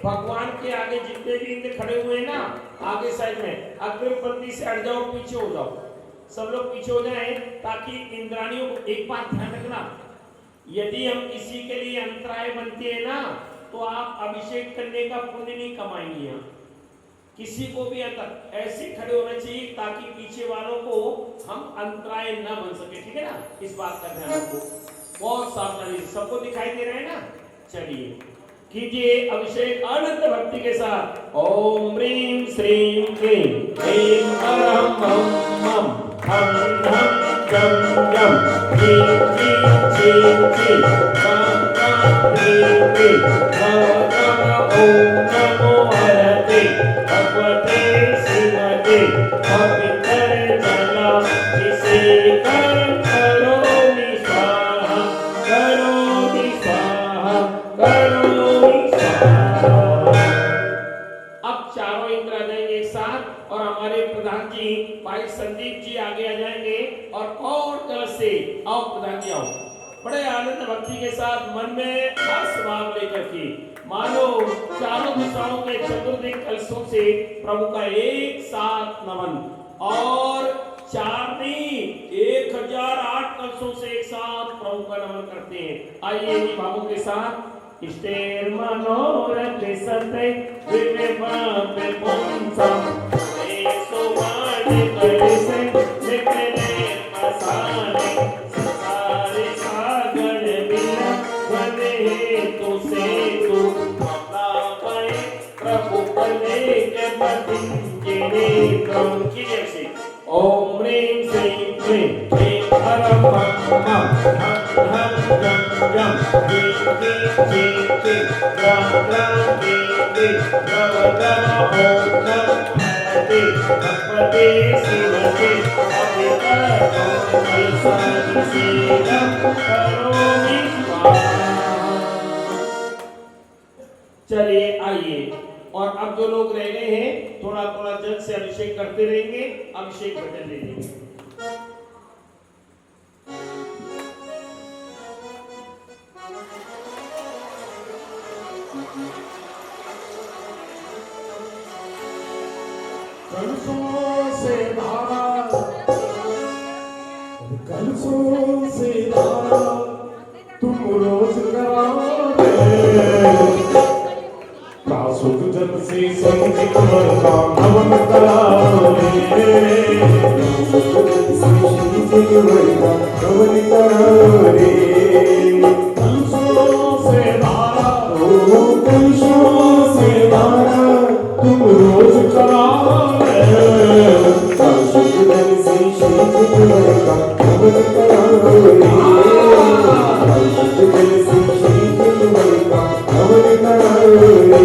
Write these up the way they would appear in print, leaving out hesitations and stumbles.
भगवान के आगे जितने भी इंद्र खड़े हुए हैं ना, आगे साइड में अग्रपंक्ति से हट जाओ, पीछे हो जाओ, सब लोग पीछे हो जाएं, ताकि इंद्राणियों को एक बात ध्यान रखना, यदि हम किसी के लिए अंतराय बनते हैं ना, तो आप अभिषेक करने का पुण्य नहीं कमाएंगे। यहाँ किसी को भी अंतर ऐसे खड़े होना चाहिए ताकि पीछे वालों को हम अंतराय न बन सके, ठीक है ना, इस बात का ध्यान रखो, बहुत सावधानी। सबको दिखाई दे रहा है ना? चलिए कीजिए अभिषेक अनंत भक्ति के साथ। ओम ह्रीं श्रीं क्लीं ऐं परं मं मं हं हं जं जं क्लीं क्लीं चीं चीं तं तं ह्रीं क्लीं नमः नमः ओम नमो हरते भगवते श्रीमते पवित्र जलाभिषेकं करोमि स्वाहा करोमि स्वाहा करोमि स्वाहा। अब चारों इंद्र आ जाएंगे एक साथ और हमारे प्रधान जी भाई संदीप जी आगे आ जाएंगे और तरह से आओ प्रधान जी, आओ बड़े आनंद भक्ति के साथ मन में खास भाव लेकर के मानो चारों दिशाओं के चतुर्दिक कलशों से प्रभु का एक साथ नमन, और चार नहीं 1008 कलशों से एक साथ प्रभु का नमन करते हैं। आइए इन भावों के साथ। इष्टेर मनोरथ सते विवेक पुंसम सुवाणि कलेसे निकले मसाले सारे सागर मिला बने तो से तू अपना प्रभु कले के पति जिने प्रभु की जैसे। ओम ह्रीं श्रीं क्लीं ऐं परं मं मं हं हं जं जं क्लीं क्लीं चीं चीं त्रं त्रं क्लीं क्लीं नमः नमः ओम नमो हरते भगवते श्रीमते पवित्रं जलाभिषेकं करोमि स्वाहा। चलिए आइए, और अब जो लोग रह गए हैं थोड़ा थोड़ा जल से अभिषेक करते रहेंगे, अभिषेक भजन ले लेंगे। कलशों से धारा तुम रोज कराओगे, सुख जब से संगीत का हवन कराओगे, हवन कराओगे। कलशों से धारा कलशों से धारा तुम रोज कराओगे, सुख जब से संगीत का हवन कराओगे, सुख जब से संगीत का हवन कराओगे।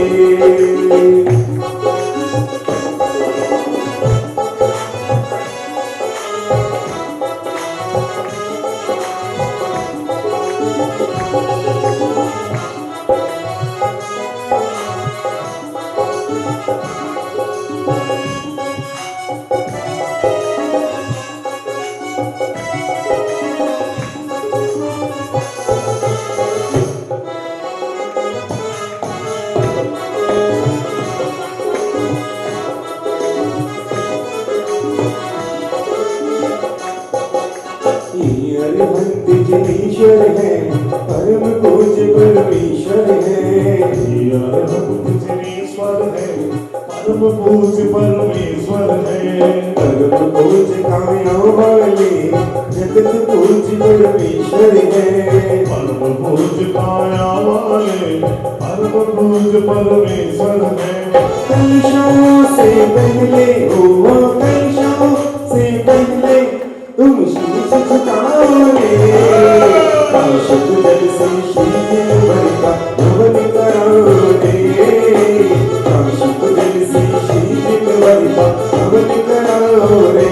ईश्वर है, परम पूज्य परमेश्वर है। ईश्वर है, परम पूज्य परमेश्वर है। परम पूज्य काया वाले जगत पूज्य परमेश्वर है। परम पूज्य काया वाले परम पूज्य परमेश्वर है। कलशों से पहले हुआ, कलशों से पहले तुम शीश झुकाओगे। काशक जल से श्रीवर का हवन कराओगे। काशक जल से श्रीवर का हवन कराओगे।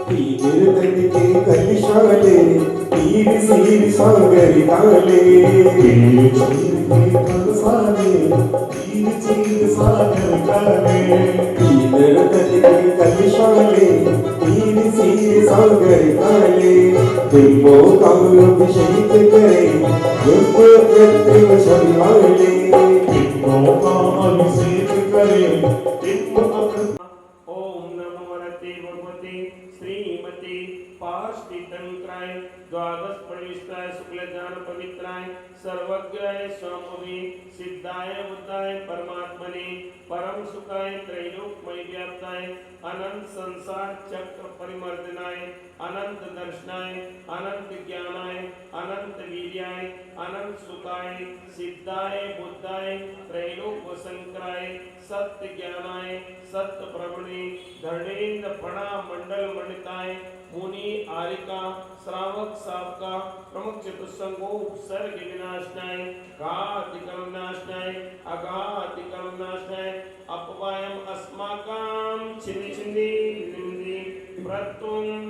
तीर तन के कलशाले, तीर सीर सागर काले। तीर चीर के कलसाले, तीर चीर सागर काले। तीर तन के कलशाले, तीर सीर सागर काले। बिंबो का अभिषेक करे, बिंबो कृत्रिम छलवाले। बिंबों का अभिषेक करे, बिंब ओम नमो वरते भगवते श्रीमते पार्षदितंत्राय द्वादश प्रविष्टाय शुक्ल ज्ञान पवित्राय सर्वज्ञाय स्वामवे सिद्धाय बुद्धाय परमात्मने परम सुखाय त्रैलोक्यमय व्याप्ताय अनंत संसार चक्र परिमर्दनाय अनंत दर्शनाय अनंत ज्ञानाय अनंत वीर्याय अनंत सुखाय सिद्धाय बुद्धाय त्रैलोक वसंकराय सत्य ज्ञानाय सत्य प्रवणे धरणेन्द्र फणा मंडल मंडिताय मुनि आरिका श्रावक सावका प्रमुख चतुसंगो सर्ग विनाशनाय घाति कर्मनाशनाय अघाति कर्मनाशनाय अपवायम अस्माकं छिन्नि छिन्नि निंदि प्रत्युम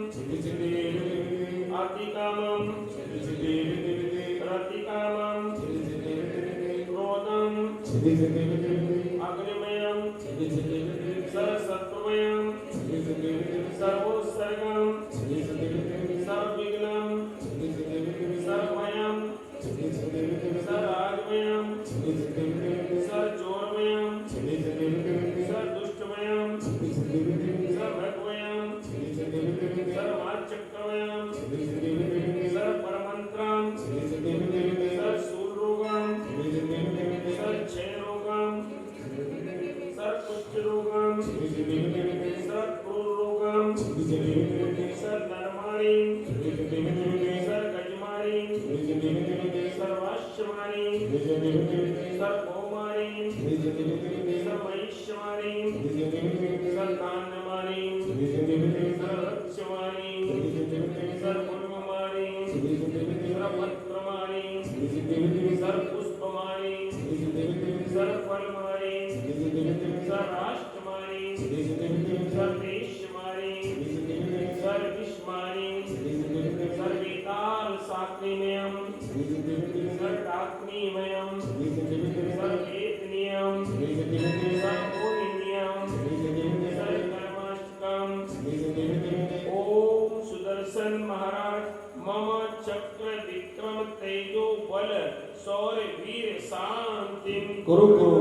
अतिकामं प्रतिकामं क्रोधं अग्निमयं सरसत्वमयं सर्वोत्सर्गं सर्वविघ्नं सर्वमयं सर्वागमयं सर्वजोरमयं सर्वदुष्टमयं सर्वभगवयं सर्वचक्रमयं सर्वपरमन्त्रं सर्वशूलरोगं सर्वक्षयरोगं सर्वकुष्ठरोगं सर्वक्रूररोगं सर्वधर्माणि सर्वगजमानि सर्वाश्वमानि सर्वकौमारि सर्वमहिष्यमानि सर्वकान्यमानि सर्वरक्षमानि सर्वगुणमानि सर्वपत्रमानि सर्वपुष्पमानि सर्वफलमानि सर्वाष्टमानि सर्वेश्वमानि सर्विष्मानि सर्वेताल सात्विमयं सर्वाग्निमयं सर्वेतनीयं सर्वोनियं सर्वकर्माष्टकं ओम सुदर्शन महाराज मम चक्र विक्रम तेजो बल शौर्य वीर शांति करो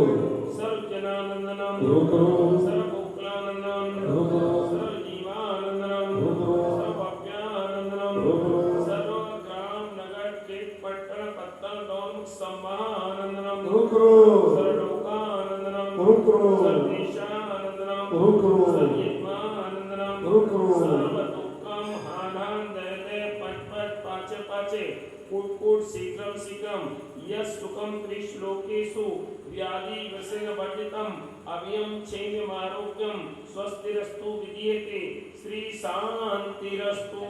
सर्वजनानंदनम करो सर्वभूतलानंदनम करो सर्वजीवानंदनम करो सर्वभव्यानंदनम करो सर्वग्राम नगर क्षेत्र पट्टण पत्तन डोम सम्मानंदनम करो सर्वलोकानंदनम करो सर्वेशानंदनम करो सर्वयज्ञानंदनम करो सर्वदुःखम हानान दयते पट पट पाचे पाचे कूट कूट शीघ्रम शीघ्रम यस सुखम त्रिश्लोकेषु व्याधि वसेन वर्जितम अभियम क्षेममारोग्यम स्वस्तिरस्तु विधीयते श्री शांतिरस्तु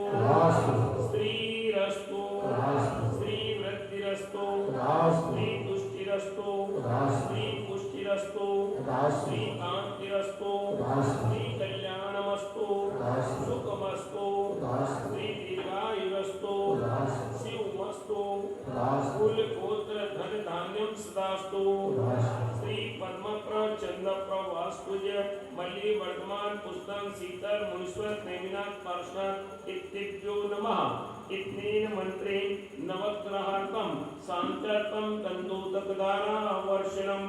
श्रीरस्तु श्री वृद्धिरस्तु श्री तुष्टिरस्तु श्री पुष्टिरस्तु श्री कांतिरस्तु श्री कल्याणमस्तु कुल गोत्र धन धान्यम सदास्तु श्री पद्मप्र चंद्रप्र वास्तुज मल्ली वर्धमान पुस्तक शीतल मुनीश्वर नेमिनाथ पार्श्वनाथ इत्तेभ्यो नमः इत्नेन मंत्रे नवग्रहार्थम शांत्यर्थम तंदोदकदाना वर्षणम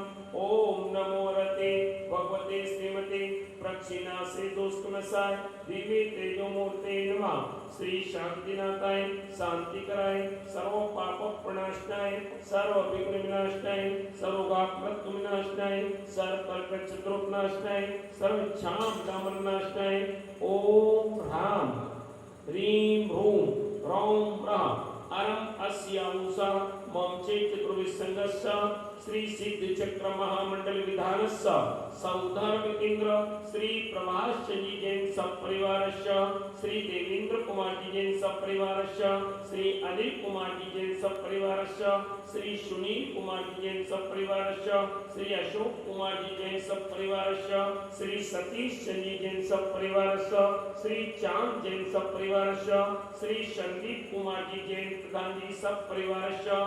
ओम नमो रते भगवते श्रीमते प्रक्षिणा से दोस्तमसाय दिव्य तेजोमूर्ते नमः श्री शांतिनाथाय शांति कराय सर्व पाप प्रणाशनाय सर्व विघ्न विनाशनाय सर्व घात मृत्यु विनाशनाय सर्व कल्प शत्रुनाशनाय सर्व क्षाम दामनाशनाय ओम ह्राम ह्रीं भ्रूं रौं रः अरम अस्यामुषा मम चैतृविसंगस्य श्री सिद्ध चक्र महामंडल विधानस्य सौधर्म इंद्र श्री प्रभाष जी जैन सपरिवारस्य श्री देवेंद्र कुमार जी जैन सपरिवारस्य श्री अनिल कुमार जी जैन सपरिवारस्य श्री सुनील कुमार जी जैन सपरिवारस्य श्री अशोक कुमार जी जैन सपरिवारस्य श्री सतीश जी जैन सपरिवारस्य श्री चांद जैन सपरिवारस्य श्री संदीप कुमार जी जैन प्रधान जी सपरिवारस्य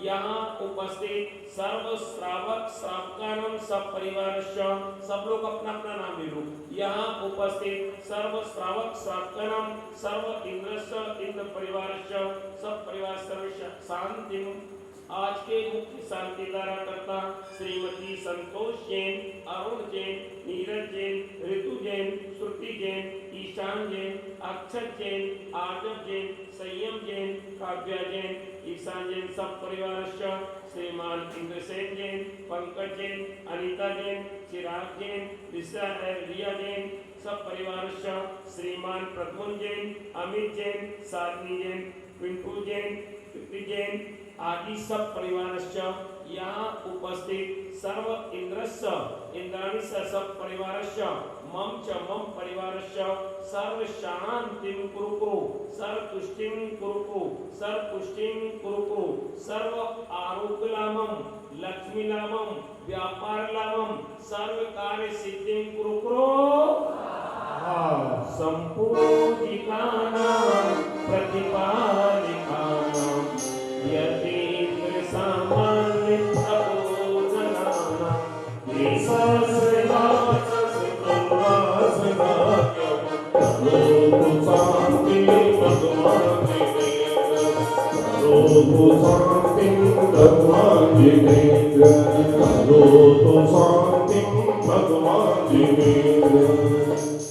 यहाँ उपस्थित सर्व श्रावक श्रावकानम सपरिवारस्य सब लोग अपना अपना नाम ले लो। यहाँ उपस्थित सर्व श्रावक श्रावकानम सर्व इंद्रस्य इंद्र परिवारस्य सब परिवार सर्व शांति। आज के मुख्य शांति धारा करता श्रीमती संतोष जैन, अरुण जैन, नीरज जैन, ऋतु जैन, श्रुति जैन, ईशान जैन, अक्षर जैन, आजब जैन, संयम जैन, काव्या जैन, ईशान जैन सब परिवारस्य श्रीमान इंद्रसेन जैन, पंकज जैन, अनीता जैन, चिराग जैन, रिया जैन सब परिवारस्य श्रीमान प्रद्युम्न जैन, अमित जैन, साधनी जैन, पिंटू जैन, कृति जैन आदि सब परिवारस्य यहाँ उपस्थित सर्व इंद्रस्य इंद्राणीस्य सब परिवारस्य मम च मम परिवारस्य सर्व शांतिं कुरु सर्व तुष्टिं कुरु सर्व पुष्टिं कुरु सर्व आरोग्यलाभं लक्ष्मीलाभं व्यापारलाभं सर्व कार्य सिद्धिं कुरु संपूजिकानां प्रतिपादिकानां यतीन्द्र सामान्य अबोधनानां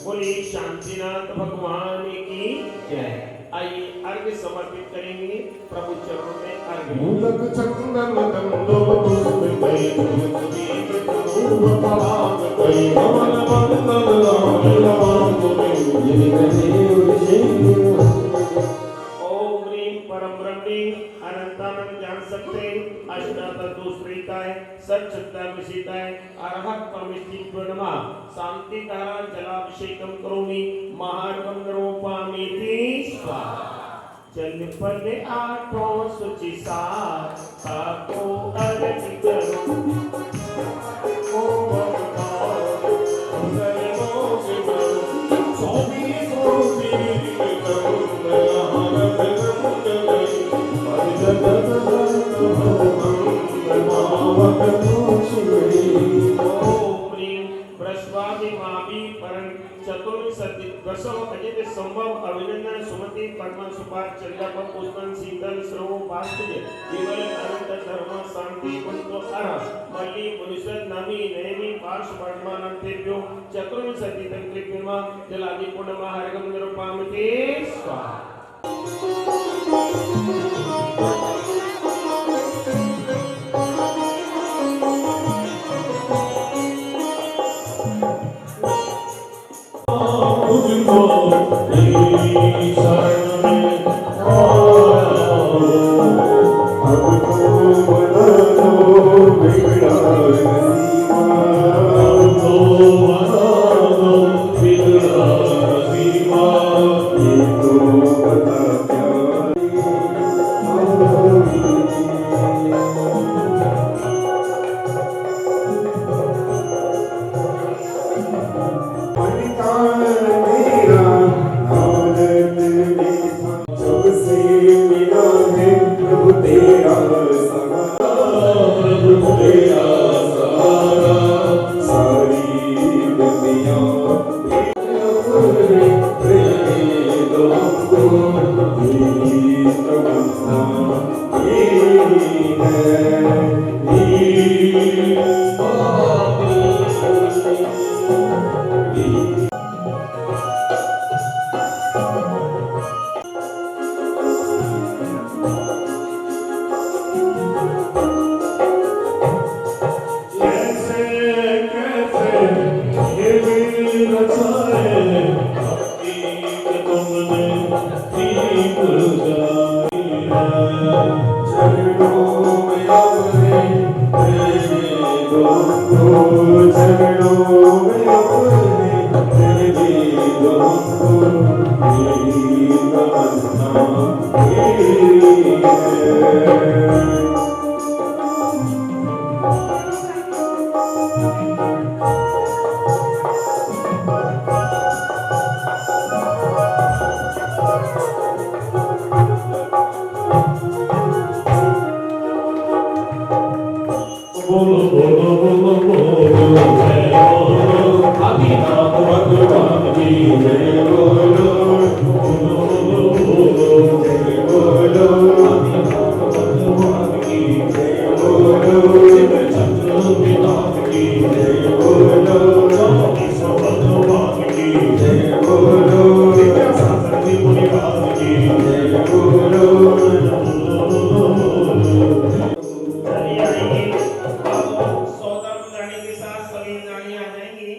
बोली शांतिनाथ भगवान की जय। आइए अर्घ्य समर्पित करेंगे प्रभु चरणों में अर्घ्य। मूलक चंदन कंदो पुष्पमय धूप पराग कई नमन वंदन लाल ओम ह्रीं परम ब्रह्मी अनंतानंद ज्ञान सकते अष्टातत्व स्त्रीताय सच्चित्ता विषिताय अरहत परमेश्वर नमः शांति धारा जलाभिषेकम करोमि महार्घम निरूपामीति स्वाहा। जल पद आठों सुचि साको अर्घ करो ओम संभव अभिनंदन सुमति पद्म सुपार चंद्रप पुष्पन शीतल श्रव वास्तुज विवल अनंत धर्म शांति कुंतो अर मल्ली मुनिषद नमी नेमी पार्श वर्धमानंतेभ्यो चतुर्विंशति तंत्रिभ्यमा जलादि पूर्णमा हरिगम निरूपामते स्वाहा। कैसे कैसे ये भी रचाए अपनी तुमने ठीक जाई है चरणों में अपने तेरे दोस्तों चरणों में अपने तेरे दोस्तों मेरी तमन्ना यही है। बोलो बोलो बोलो बोलो जय बोलो आदिनाथ भगवान की जय बोलो बोलो बोलो बोलो जय बोलो आदिनाथ भगवान की जय बोलो शिव चंद्र विनाथ की जय बोलो चौबीस भगवान की जय बोलो शास्त्री मुनिराज की जय बोलो चलिए आइए अब सौगंध गाने के साथ सभी नालियां आ जाएंगी।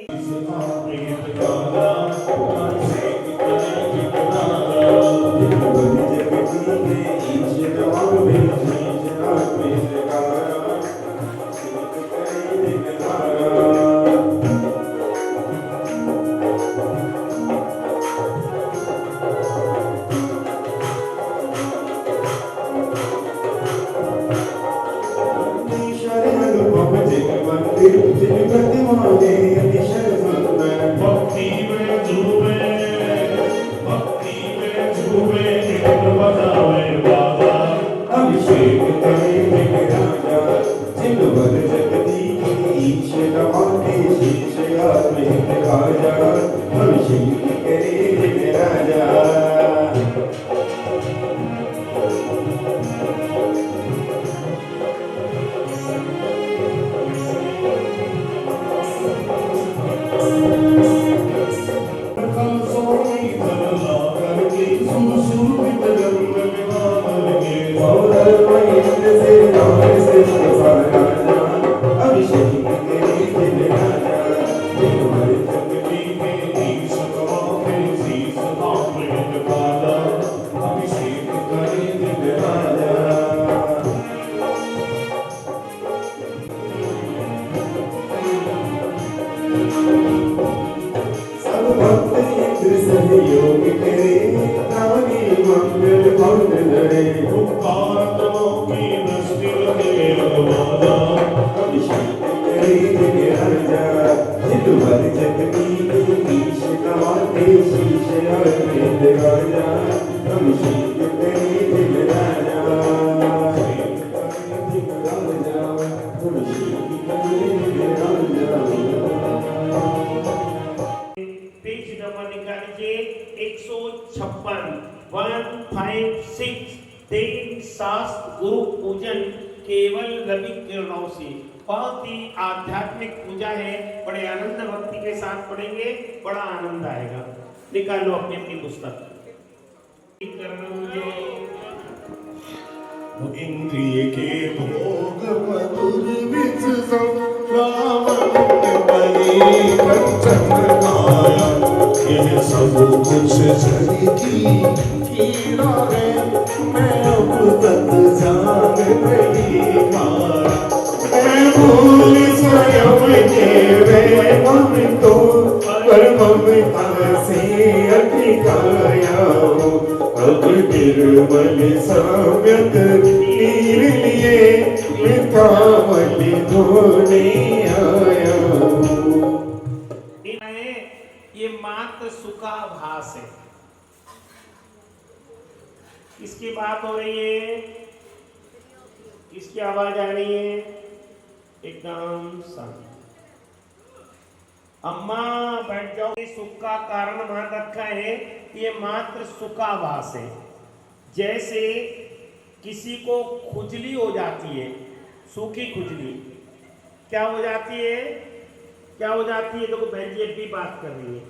भक्ति में झूमे भक्ति में झूमे ढोल बजावे बाबा अभिषेक करे मेरे राजा जिनवर जगती ईश नमाते शीश आत्मिक राजा अभिषेक करे मेरे राजा कल सोनी तरला करके सुरसुर जन्म विमान के और महेंद्र से राम से राजा अभिषेक करे मेरे राजा जिनवर जगती में ईश कमाते शीश अमृत पादा अभिषेक करे दिल राजा सब भक्त इंद्र सहयोग करे रानी मंगल भवन लड़े उपकारों की दृष्टि लगे रघुवादा अभिषेक करे मेरे राजा जिनवर जगती ईश नमाते शीश आत्मिक राजा अभिषेक करे मेरे राजा अभिषेक करे मेरे राजा पेज नंबर निकाल लीजिए 156 156 तीन शास्त्र गुरु पूजन केवल रवि किरणों से बहुत ही आध्यात्मिक पूजा है। बड़े आनंद भक्ति के साथ पढ़ेंगे, बड़ा आनंद आएगा। निकाल लो अपनी अपनी पुस्तक। इंद्रिय के भोग मधुर विच रावण बलि कंचन काया यह सब कुछ जग की हीरा है मैं अब तक जान नहीं पाया मैं भूल स्वयं के वे मन तो पर ममता से अधिकाया हूँ अब निर्मल सम्यक नीर लिए कामल धोने आया हूँ। ये मात्र सुखाभास है। किसकी बात हो रही है? किसकी आवाज आ रही है? एकदम शांत। अम्मा बैठ जाओ। सुख का कारण मान रखा है, ये मात्र सुखाभास है। जैसे किसी को खुजली हो जाती है, सूखी खुजली, क्या हो जाती है, क्या हो जाती है? देखो बहन जी भी बात कर रही है।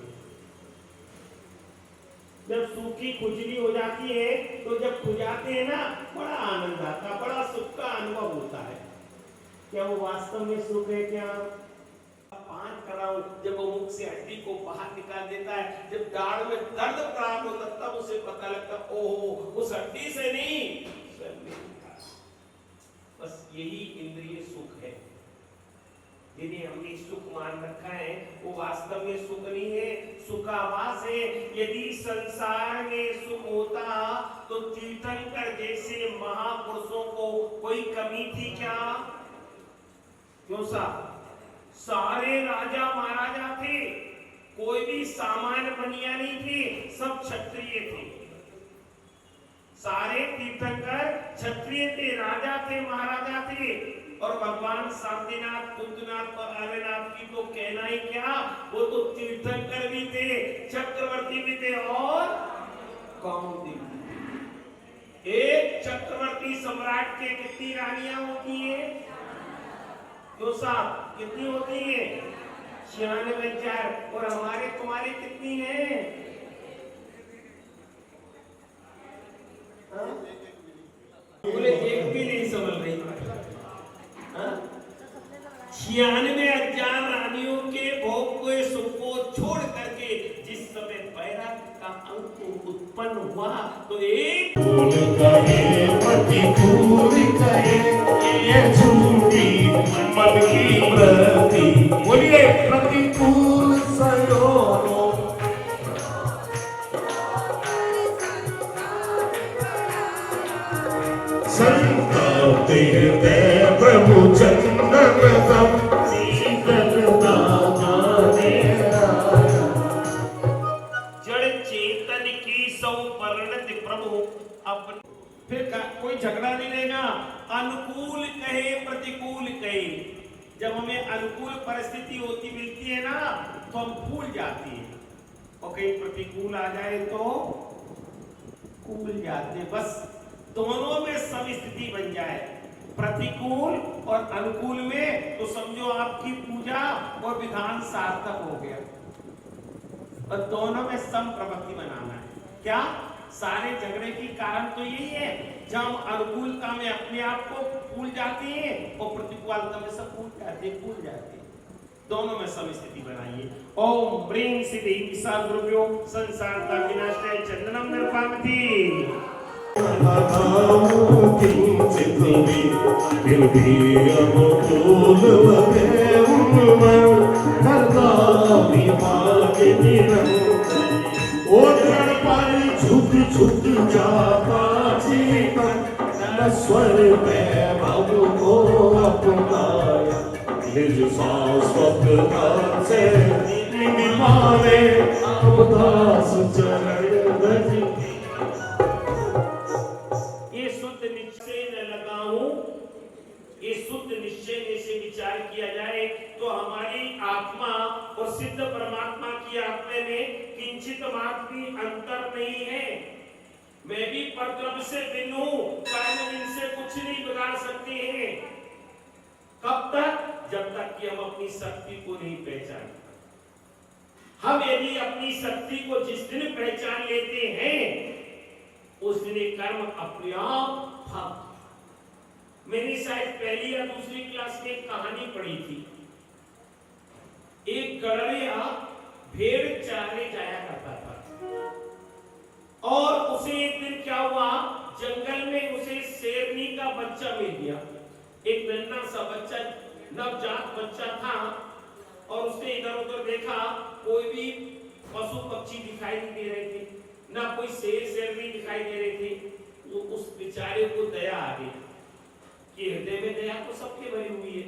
जब सूखी खुजली हो जाती है तो जब खुजाते हैं ना, बड़ा आनंद आता है, बड़ा सुख का अनुभव होता है। क्या वो वास्तव में सुख है? क्या पांच कराओ जब वो मुख से हड्डी को बाहर निकाल देता है, जब दाढ़ में दर्द प्राप्त होता तब उसे पता लगता, ओहो उस हड्डी से नहीं, बस यही इंद्रिय सुख है। जिन्हें हमने सुख मान रखा है वो वास्तव में सुख नहीं है, सुखाभास है। यदि संसार में सुख होता तो तीर्थंकर जैसे महापुरुषों को कोई कमी थी क्या? क्यों सा? सारे राजा महाराजा थे, कोई भी सामान्य बनिया नहीं थे, सब क्षत्रिय थे। सारे तीर्थंकर क्षत्रिय थे, राजा थे, महाराजा थे। और भगवान शांतिनाथ, कुंजनाथ और अरेनाथ की तो कहना ही क्या, वो तो तीर्थंकर भी थे, चक्रवर्ती भी थे और कौन थे। एक चक्रवर्ती सम्राट के कितनी रानियां होती है? तो साहब कितनी होती है? 96 और हमारे तुम्हारे कितनी है? बोले एक भी नहीं समझ रही। 96,000 रानियों के भोग को, सुख को छोड़ करके जिस समय बैराग का अंकुर उत्पन्न हुआ तो एक कहे प्रतिकूल कहे ये झूठी मन की प्रति, बोलिए प्रतिकूल सयोनो। संताते प्रभु चंदन तम शीतलता जाने जड़ चेतन की सौ परिणत प्रभु अपने। फिर कोई झगड़ा नहीं रहेगा। अनुकूल कहे प्रतिकूल कहे, जब हमें अनुकूल परिस्थिति होती मिलती है ना तो हम भूल जाते हैं, और कहीं प्रतिकूल आ जाए तो भूल जाते हैं। बस दोनों में समस्थिति बन जाए, प्रतिकूल और अनुकूल में, तो समझो आपकी पूजा और विधान सार्थक हो गया। और दोनों में सम प्रवृत्ति बनाना है। क्या? सारे झगड़े की कारण तो यही है, जब हम अनुकूलता में अपने आप को भूल जाते हैं और प्रतिकूलता में सब भूल जाते हैं। दोनों में समस्थिति बनाइए। ओम ब्रीं सिद्धि विशाल गुरुभ्यो संसार का विनाशाय चंदनम निर्पामति। किंचित फिर भी अनुकूल लगे उन्मर करता विभागे निरंतर। ओ जड़ पर झुक जाता जीवन, स्वर वैभव को अपनाया, निज शाश्वतता से निभावे अब दास चरण धरि। शुद्ध निश्चय से विचार किया जाए तो हमारी आत्मा और सिद्ध परमात्मा की आत्मा में किंचित मात्र भी अंतर नहीं है। मैं भी परद्रव्य से भिन्न हूं, कारण इनसे कुछ नहीं बिगाड़ सकते हैं। कब तक? जब तक कि हम अपनी शक्ति को नहीं पहचाने। हम यदि अपनी शक्ति को जिस दिन पहचान लेते हैं उस दिन कर्म अपने आप भाग। मैंने शायद पहली या दूसरी क्लास में एक कहानी पढ़ी थी। एक गड़रिया भेड़ चराने जाया करता था और उसे एक दिन क्या हुआ, जंगल में उसे शेरनी का बच्चा मिल गया। एक नन्हा सा बच्चा, नवजात बच्चा था, और उसने इधर उधर देखा, कोई भी पशु पक्षी दिखाई नहीं दे रहे थे, ना कोई शेर शेरनी दिखाई दे रहे थे। वो उस बेचारे को दया आ गई कि हृदय में दया तो सबके भरी हुई है,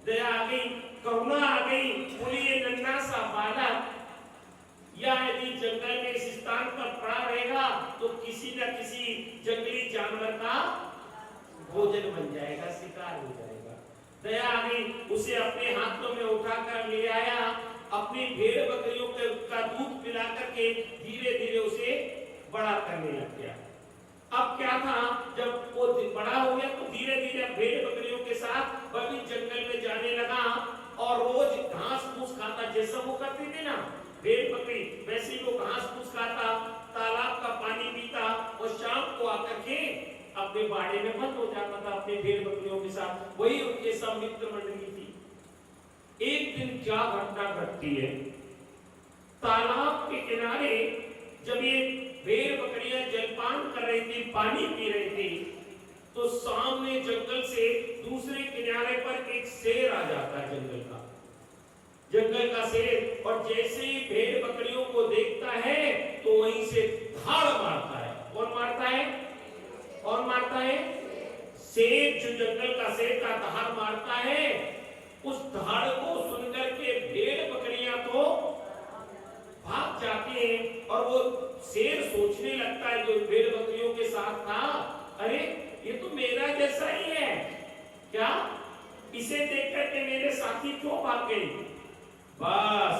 दया आ गई, करुणा आ गई। बोली ये नन्हा सा बालक या यदि जंगल में इस स्थान पर पड़ा रहेगा तो किसी न किसी जंगली जानवर का भोजन बन जाएगा, शिकार हो जाएगा। दया आ गई, उसे अपने हाथों में उठाकर ले आया, अपनी भेड़ बकरियों का दूध पिला करके धीरे धीरे उसे बड़ा करने लग गया। अब क्या था, जब वो बड़ा हो गया तो धीरे धीरे भेड़ बकरियों के साथ वह भी जंगल में जाने लगा और रोज घास फूस खाता, जैसा वो करते थे ना भेड़ बकरी, वैसे ही वो घास फूस खाता, तालाब का पानी पीता और शाम को आकर के अपने बाड़े में बंद हो जाता था अपने भेड़ बकरियों के साथ। वही उनके सब मित्र मंडली थी। एक दिन क्या घटना घटती है, तालाब के किनारे जब ये भेड़ बकरियां जलपान कर रही थी, पानी पी रही थी, तो सामने जंगल से दूसरे किनारे पर एक शेर आ जाता है, जंगल का शेर, और जैसे ही भेड़ बकरियों को देखता है तो वहीं से धाड़ मारता है। कौन मारता है? कौन मारता है? शेर, जो जंगल का शेर का धाड़ मारता है, उस धाड़ को सुनकर के भेड़ बकरियां तो भाग जाती हैं और वो शेर सोचने लगता है जो भेड़ बकरियों के साथ था, अरे ये तो मेरा जैसा ही है, क्या इसे देखकर के मेरे साथी क्यों भाग गई? बस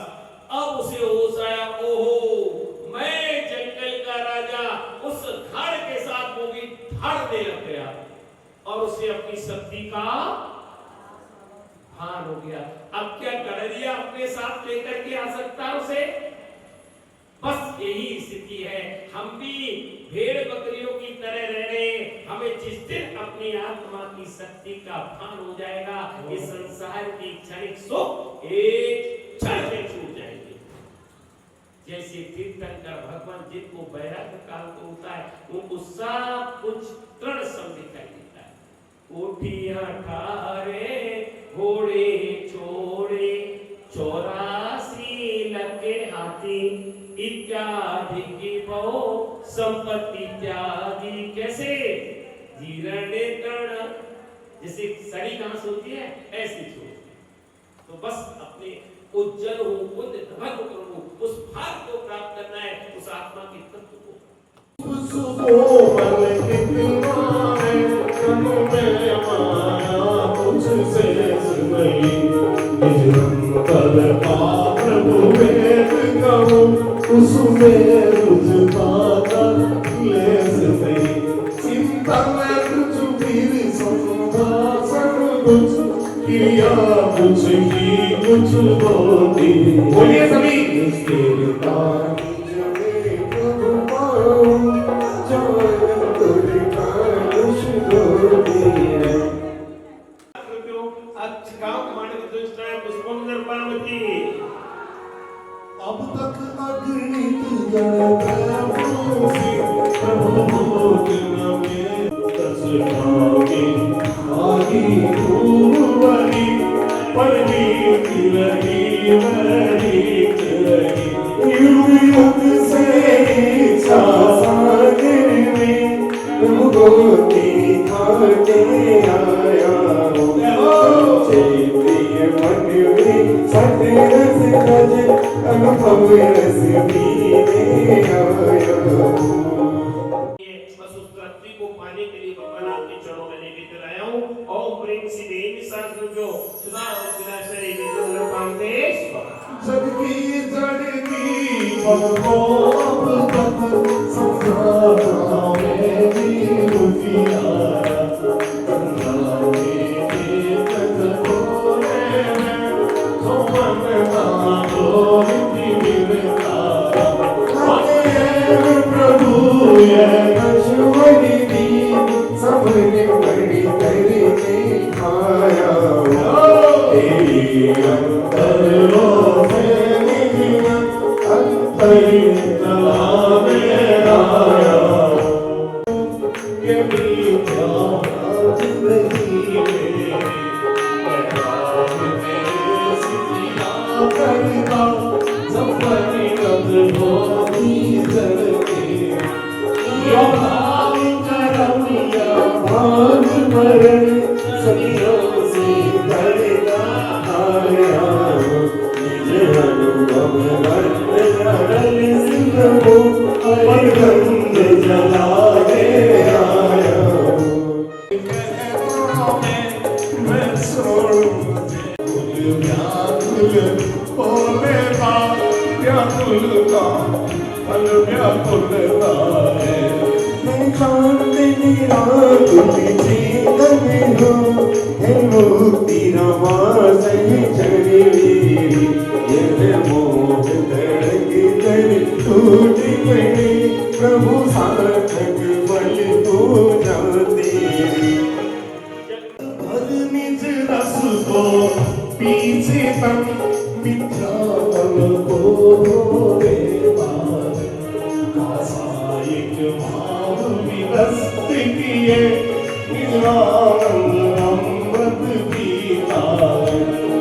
अब उसे होश आया, ओहो मैं जंगल का राजा, उस धाड़ के साथ वो भी धाड़ दे लग गया और उसे अपनी शक्ति का भान हो गया। अब क्या गडरिया अपने साथ लेकर के आ सकता है उसे? बस यही स्थिति है, हम भी भेड़ बकरियों की तरह रह रहे हैं। हमें जिस दिन अपनी आत्मा की शक्ति का भान हो जाएगा, इस संसार की क्षणिक सुख एक क्षण में छूट जाएंगे। जैसे तीर्थंकर भगवान जिनको वैराग्य काल को होता है, उनको सब कुछ तृण सम दिखाई देता है। कोठियां ठारे घोड़े छोड़े 84 लगे हाथी इत्यादि की बहु संपत्ति त्यागी। कैसे? जीर्ण तृण, जैसे सड़ी घास होती है ऐसी छोड़। तो बस अपने उज्जवल हो, उद्भव करो, उस भाग को प्राप्त करना है, उस आत्मा के तत्व को। उसमें रुझ पाता लेस नहीं, चिंता में कुछ भी संभाषण कुछ क्रिया कुछ ही कुछ होती। बोलिए सभी। अब तक अगणित को पाने के लिए भगवान आपके चरणों में निवेदन आया हूँ। ओम प्रेम से देवी शास्त्र जो सुधा और विनाशरी विष्णु पाते जड़की जड़की पलको अब तक संसार में भी रुकिया गंगा में तक तोरे में तो मन मारो रीति मिलता हरे प्रभु ये नश्वरी दी सबने बड़ी तेरी दिखाया तेरी अंतर लो मैं हो हे मुक्ति रमास चढ़ी यह मोह धड़क कर टूट पड़े प्रभु सार्थक फल को जाते हर निज रस को पीछे तक मिथ्या तन को रे पार कासायिक भाव विरस्त किए निरानंद अमृत पीता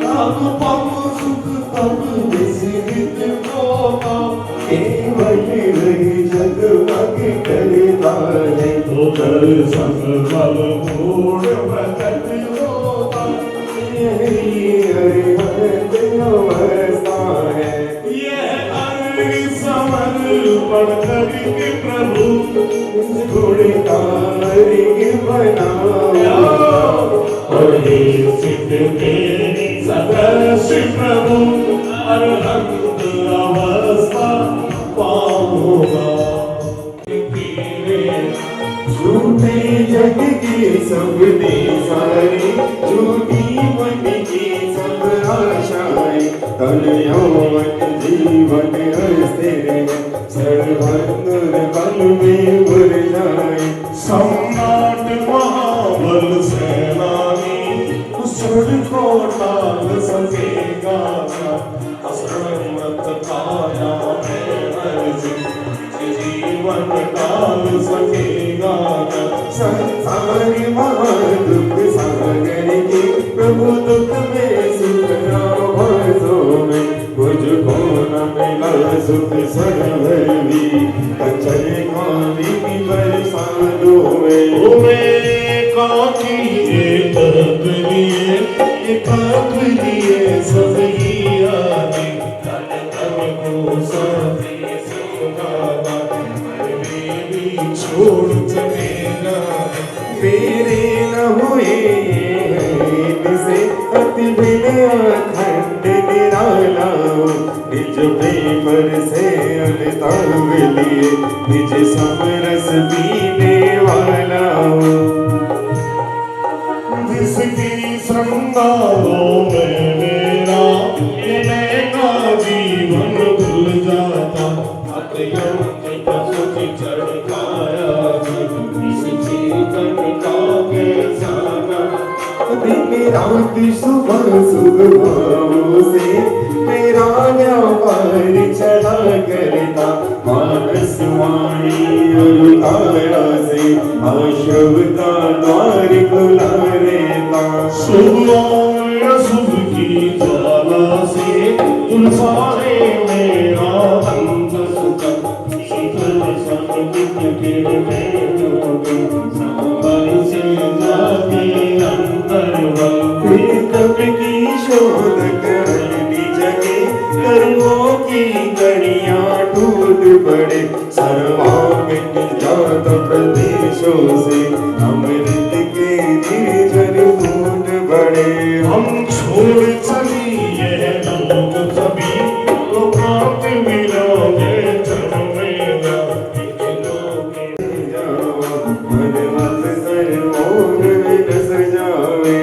नाग पम सुख तब विस्मृत होगा केवल रही जगमग करता है तो दर्शन बल पूर्ण प्रकट होगा हरि अवस्था है यह अग्नि समर्पण करके प्रभु गुणकारी बनाओ और हे सिद्ध तेरे सदस्य प्रभु अरहंत अवस्था पाऊंगा झूठे जग की सब सारी झूठी मन की सब आशाएं तन यौवन जीवन अस्थिर सर्वंदर बल में भर जाए सम्राट महाबल सेनानी सड़को टाल सकेगा असमत काया में अर्ज जीवन टाल सकेगा संसार महादुख सागर की प्रभु दुख में सुख रामो में मुझको न मिला सुख सर्ववी कचल खानी बरसातों में एक लिए सब ही आदि तन तन को साथी सुगावा भी छोड़ चलेगा मेरे न हुए से अति बिन अखंड निराला निज प्रेम से अनताव लिए निज समरस पीने वाला जिसकी श्रृंगारों में मेरा नैना जीवन भूल जाता अत्यंत सुखी चढ़काया इस जीवन का बेसाना दिन रात सुबह सुबह से मेरा व्यापार चला करता मानस वाणी अनुतारा से आशव का द्वार खुला रहता शुभ और अशुभ की ज्वाला से उन सारे मेरा अंत सुख शीतल संगीत के में जोगे संभल से जाके अंतर्वल तब की शोध करनी जगे कर्मों की कड़ियां टूट पड़े सर्वांग जात प्रदेशों से अमृत के निर्जन फूट पड़े हम छोड़ चली यह लोग सभी लोकांत मिलोगे चलमेगा मन मत सर्वोर रस जावे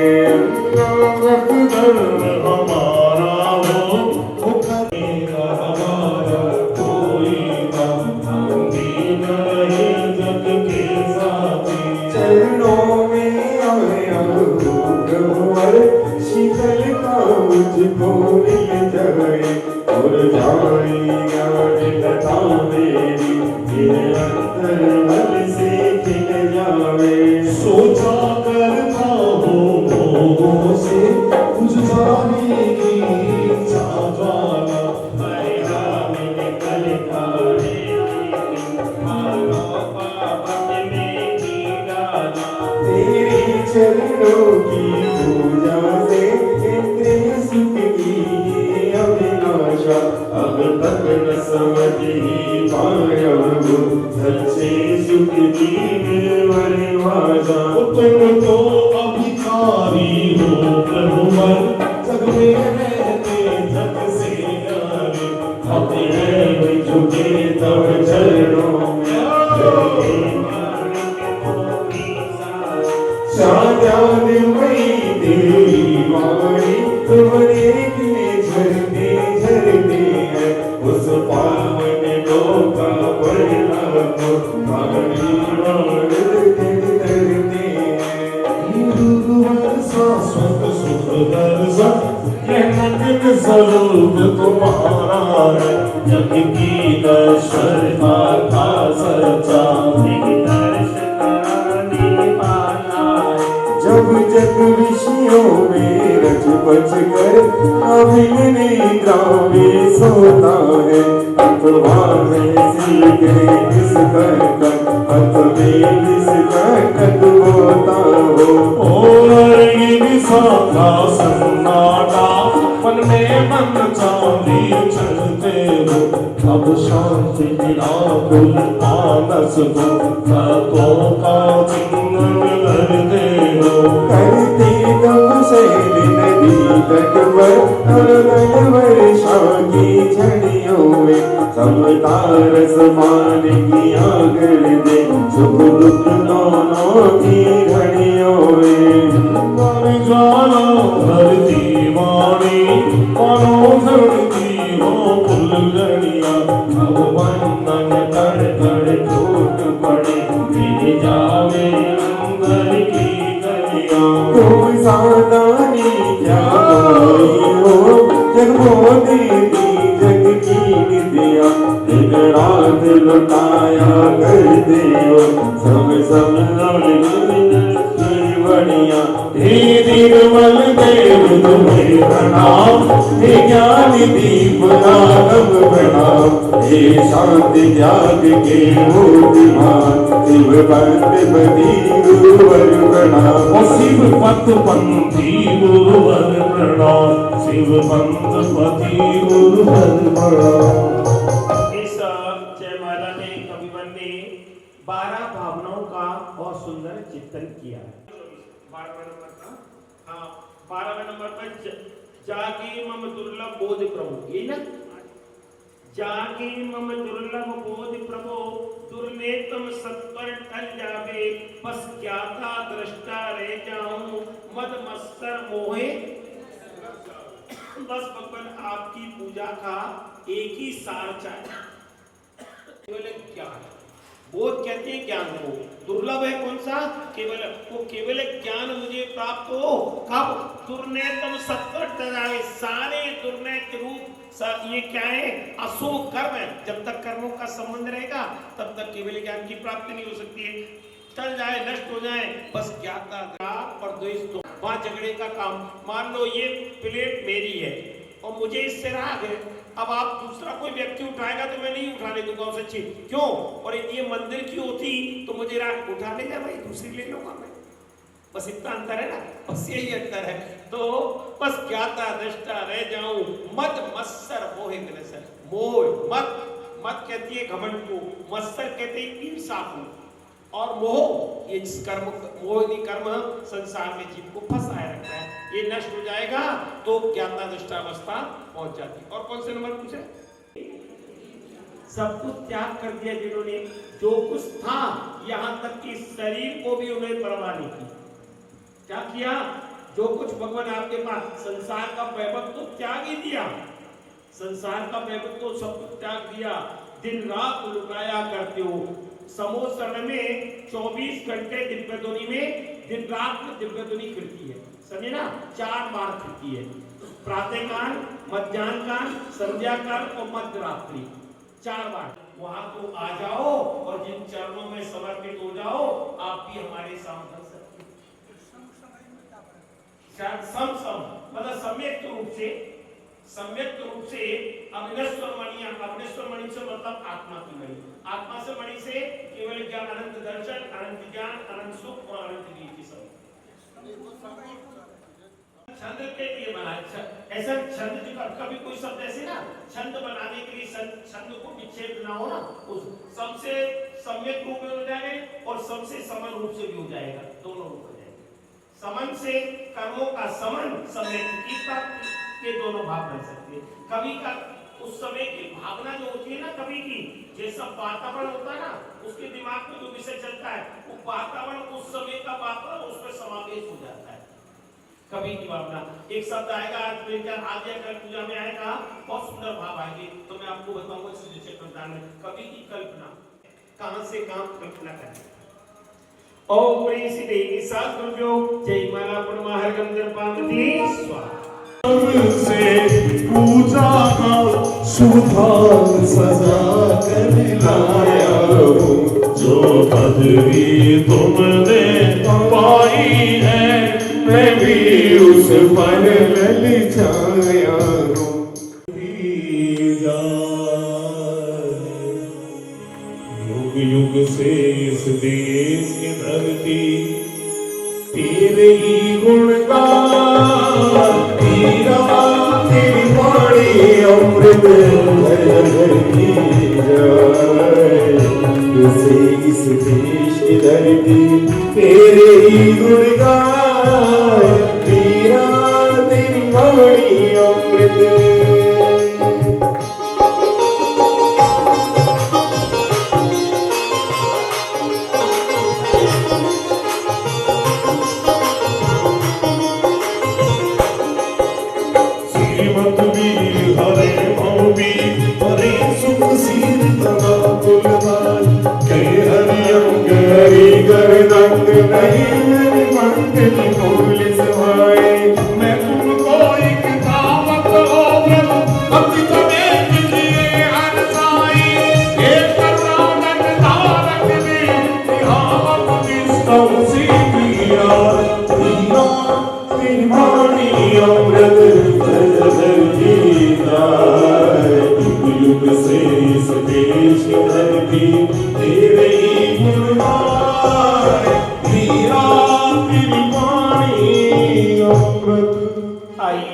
धर्म हमारा वो करेगा हमारा कोई हम दीन रहे जग के साथी चरणों में आया प्रभुवर शीतल का मुझको मिल जाए और जाएगा लता मेरी ये अंतर बल से खिल जावे सोचा करता हो लोगों से कुछ जाने की इच्छा ज्वाला मेरा निकल काले मानो पापत में जी डाला तेरे चरणों की पूजा से इंद्रिय सुख की अभिलाषा अब तक न समझ ही पाया वो सच्चे सुख की परिभाषा तुम तो अभिकारी हो प्रभुवर जग में रहते जग से यारे अपने झुके तब चरणों में शांति ध्यान वही तेरी वाणी तुम्हारे के झरने झरने हैं उस पावन लोका पड़ना को पानी वाण धरने हैं भगवान शाश्वत सुंदर सा यह मंदिर स्वरूप तुम्हारा है जग की नश्वरता का सच्चा जब जग विषयों में रच बच कर अभिन निद्रा में सोता है अथवा में सीख किस कर अथवे किस कर होता हो और ये साधा सन्नाटा मन में मन चांदी चलते हो अब शांति निराकुल मानस को तत्वों का चिंतन करते हो करते दम से नदी तट पर वर्षा की झड़ियों में समता रसमान की आगर दे सुख दुख दोनों की घड़ियों में ज्वाला धरती वाणी धरती हो फुलगड़िया अब बंधन कर कर टूट पड़े गिर जावे अंदर की गलिया कोई सावधानी क्या कोई हो जन्मों देवी जग की विद्या दिन रात लुटाया करते हो सब बढ़िया हे निर्मल देव तुम्हें प्रणाम हे ज्ञान दीप रागम प्रणाम हे शांति त्याग के मूर्तिमान शिव पंथपति गुरुवर प्रणाम शिव पंथपति गुरुवर प्रणाम शिव पंथपति गुरुवर प्रणाम। इस जयमाला में कविवर ने 12 भावनाओं का बहुत सुंदर चिंतन किया है। 12वें नंबर का, हाँ 12वें नंबर पर जागे मम दुर्लभ बोध प्रभु, ये ना जागे मम दुर्लभ बोध प्रभु दुर्नेतम सत्वर टल जावे बस ज्ञाता दृष्टा रह जाऊं मद मत्सर मोहे। बस भगवान आपकी पूजा का एक ही सार चाहिए, केवल ज्ञान। बोध कहते हैं ज्ञान को, दुर्लभ है कौन सा? केवल वो केवल ज्ञान मुझे प्राप्त हो कब? दुर्नयतम सत्वर टजावे, सारे दुर्नय के रूप ये क्या है? अशोक कर्म है। जब तक कर्मों का संबंध रहेगा तब तक केवल ज्ञान की प्राप्ति नहीं हो सकती है। चल जाए, नष्ट हो जाए, बस ज्ञाता और द्वेष तो वहां झगड़े का काम। मान लो ये प्लेट मेरी है और मुझे इससे राग है, अब आप दूसरा कोई व्यक्ति उठाएगा तो मैं नहीं उठाने दूंगा उसे चीज, क्यों? और ये मंदिर की होती तो मुझे राग उठा ले जाए भाई, दूसरी ले लूंगा मैं। बस इतना अंतर है ना, बस यही अंतर है। तो बस ज्ञाता दृष्टा रह जाऊं मद मत्सर मोहे ग्रसर। मोह मत कहती है घमंड को, मत्सर कहते हैं ईर्ष्या को, और मोह ये जिस कर्म मोहिनी कर्म संसार में जीव को फंसाए रखता है, ये नष्ट हो जाएगा तो ज्ञाता दृष्टा अवस्था पहुंच जाती। और कौन से नंबर पूछे? सब कुछ त्याग कर दिया जिन्होंने, जो कुछ था यहां तक कि शरीर को भी उन्हें परवाह नहीं की। क्या किया? जो कुछ भगवान आपके पास, संसार का वैभव तो त्याग ही दिया, संसार का वैभव तो सब कुछ त्याग दिया, दिन रात लुटाया करते हो। समोसरण में 24 घंटे दिव्य ध्वनि में दिन रात में दिव्य ध्वनि फिरती है, समझे ना? 4 बार फिरती है, प्रातः काल, मध्याह्न काल, संध्या काल और मध्य रात्रि, 4 बार। वहां तो आ जाओ और जिन चरणों में समर्पित हो जाओ, आप भी हमारे सामने मतलब सम्यक रूप से अविनश्वर मणि, अविनश्वर मणि से मतलब आत्मा की मणि, आत्मा से मणि से केवल ज्ञान, अनंत दर्शन, अनंत ज्ञान, अनंत सुख और अनंत कीर्ति सब। छंद के लिए बना, ऐसा छंद जो कभी कोई शब्द ऐसे ना छंद बनाने के लिए छंद को विच्छेद ना हो ना, उस सबसे सम्यक रूप में हो जाएगा और सबसे समन रूप से भी हो जाएगा, दोनों रूप हो जाएगा। समन से कर्मों का समन, सम्यक की प्राप्ति, ये दोनों भाव बन सकते हैं। कवि का उस समय की भावना जो होती है ना कवि की, जैसा वातावरण होता है ना, उसके दिमाग में जो विषय चलता है वो वातावरण उस समय का वातावरण उसमें समावेश हो जाता है। कवि की भावना, एक शब्द आएगा आज या कल पूजा में आएगा, बहुत सुंदर भाव आएंगे, तो मैं आपको बताऊंगा श्री चक्रवर्ती में कवि की कल्पना कहां से काम कल्पना करें। ओम ह्रीं श्री देवी साधुर्यो जय माला पुण्यमाहर गंधर पार्वती स्वाहा। से पूजा का शुभांग सजा कर लाया हूँ, जो पदवी तुमने पाई है मैं भी उस पर ललचाया हूँ। युग युग से इस देश की धरती तेरे ही गुणगान, तेरी वाणी अमृत की जाए। इस देश की धरती तेरे ही गुणगान, तेरी वाणी अमृत।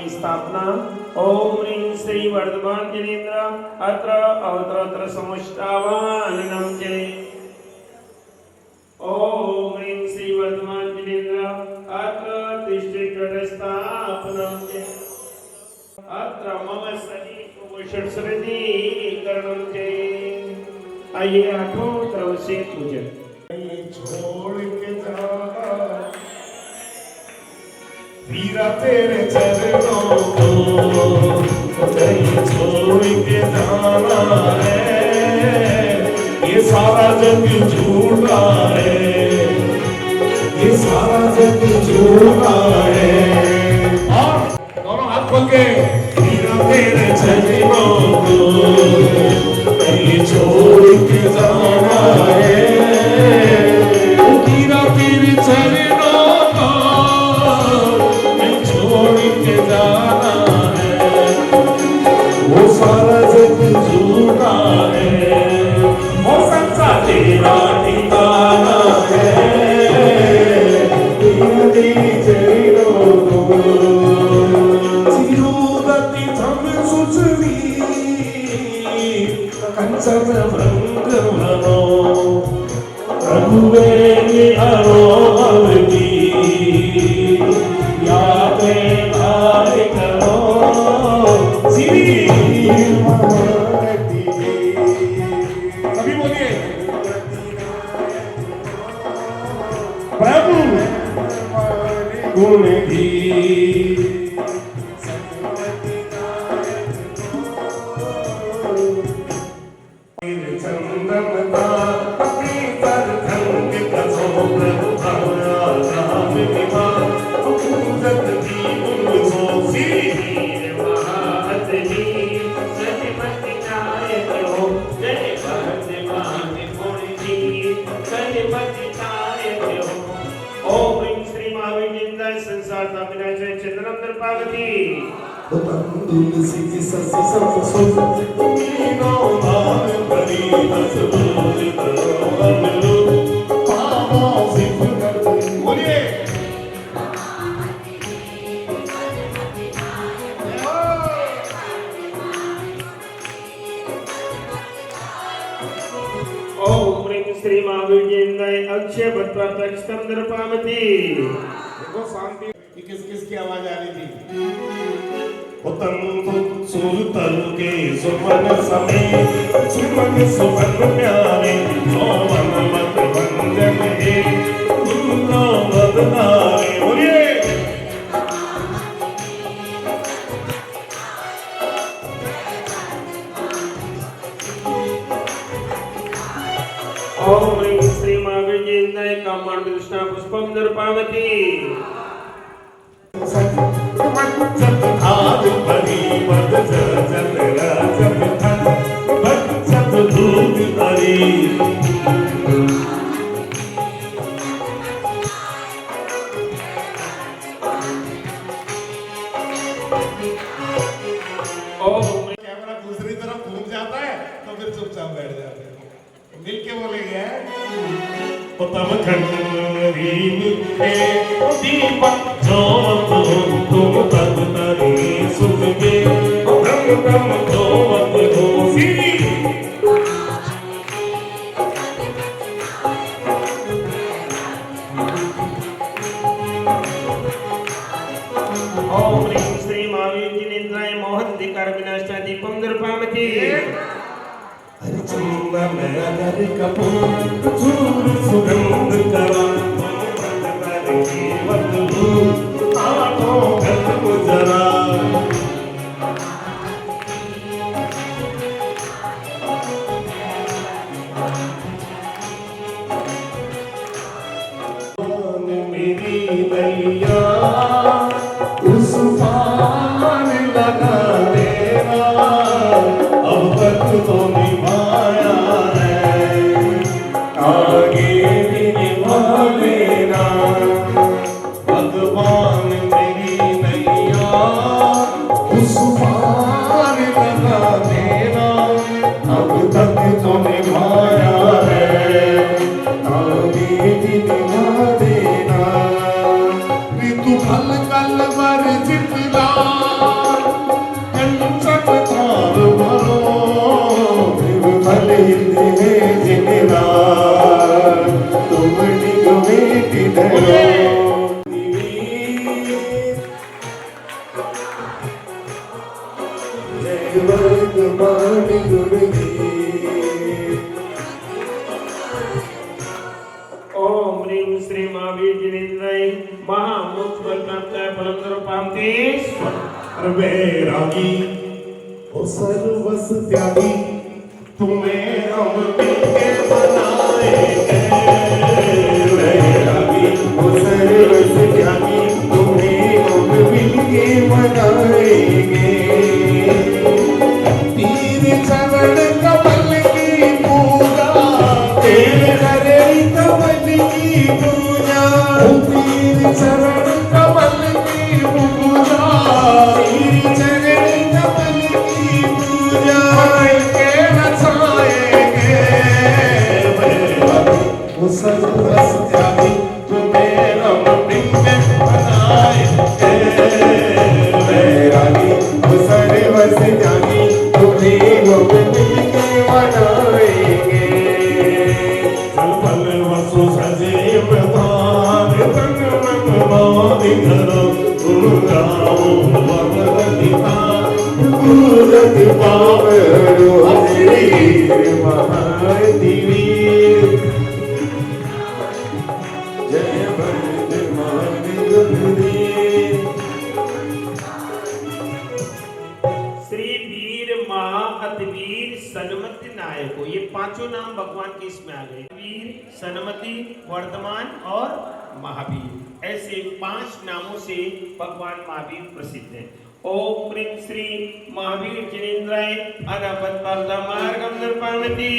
स्थापना। ओम ह्रीं श्री वर्धमान जनेन्द्र अत्र अवत्र समुष्टावाननं जय। ओम ह्रीं श्री वर्धमान जनेन्द्र अत्र तिष्ठितस्थापनं जय। अत्र मम सती षट्सृतिकरणं जय। आइए आठों तरफ से पूजन। छोड़ के जा वीरा तेरे चरणों को, कहीं छोड़ के जाना है। ये सारा जग झूठा है, ये सारा जग झूठा है। और दोनों हाथ खोल के वीरा तेरे चरणों को, कहीं छोड़ के जाना है। वीरा तेरे चरणों जाना है, वो सारा जग झूठा है, वो सच्चा तेरा ठिकाना है। तेरी चरणों को चिरुगति धम सुचवी, कंचन भृंग मनो रघुवेणी अरोहर की यादें भारी करो। सभी बोलिए प्रभु गुण की चंदनता पीतर धन के कसो प्रभु नाम विभा पूजत की उनको सी महातनी सजमत नायक हो जय भगवान गुण जी सजमत नायक हो। ओम ह्रीं श्री महावीर जिंदा संसार का विनाश चंद्रम पार्वती तुलसी की ससी सब सुख मीनो भाव बड़ी हसबोली करो अमलो पावों सिख कर बोलिए। ओम ह्रीं श्री महावीर जिंदाय अक्षय भट्ट स्कंदर पार्वती। देखो शांति किस किस की आवाज आ रही थी। सुरतल के सुमन समेत सुमन सुमन प्यारे सोमन मत भंजन हे दूना बदनारे बोलिए ओम ह्रीं श्रीं महावीर जयंताय कामार्थ कृष्णा पुष्पम नृपावती आदि परी पद जन राजन धन भक्त दूध हरी कैमरा दूसरी तरफ घूम जाता है तो फिर चुपचाप बैठ जाते हैं मिल के बोलेंगे तब खंडीन के दीपक जोत तुम तब तरी सुख के ब्रह्म ब्रह्म जोत हो सी ओम ह्रीं श्रीं महावीर जिनेन्द्राय मोहन दिकार विनाशाय दीपम नृपावती हरि चंदन अगर कपूर चूर सुगंध करा आठों गत गुजरा मेरी नैया उस पार लगा देना अब तक तो निभाया है आगे भी निभा लेना भगवान मेरी नैया उस पार लगा देना अब तक तो निभाया है आगे भी निभा देना ऋतु फल कल वर जितला कंचन थार भरो भल हिंदे जिनरा तुम निगमेटी धरो जय वर्तमान गुरुदेव ओम ह्रीं श्रीं महावीर जिनेन्द्राय महामोक्ष फल प्राप्ताय फलम नृपावती वैरागी ओ सर्वस त्यागी तुम्हें हम मिलके बनाएंगे वैरागी ओ सर्वस त्यागी तुम्हें हम मिलके बनाएंगे तीर चरण कमल की पूजा तेरे करे कमल की पूजा तीर चरण कमल की पूजा तीर चरण कमल की पूजा के नचाएंगे वो सर्वस त्यागी तुम्हें हम मिलके बनाएंगे वैरागी वो सर्वस त्यागी तुम्हें हम मिलके बनाएंगे चल पल वसु सजे प्रधान तन मन मानि धरो तुम गाओ भगवतिता पूरत पावरो श्री महादेवी जय वर्तमान गुरुदेव श्री वीर महा अतिवीर सन्मति नायको ये पांचों नाम भगवान के इसमें आ गए वीर सन्मति वर्तमान और महावीर ऐसे 5 नामों से भगवान महावीर प्रसिद्ध हैं ओम ह्रीं श्रीं महावीर जिनेन्द्राय अनापत मार्गम नृपावती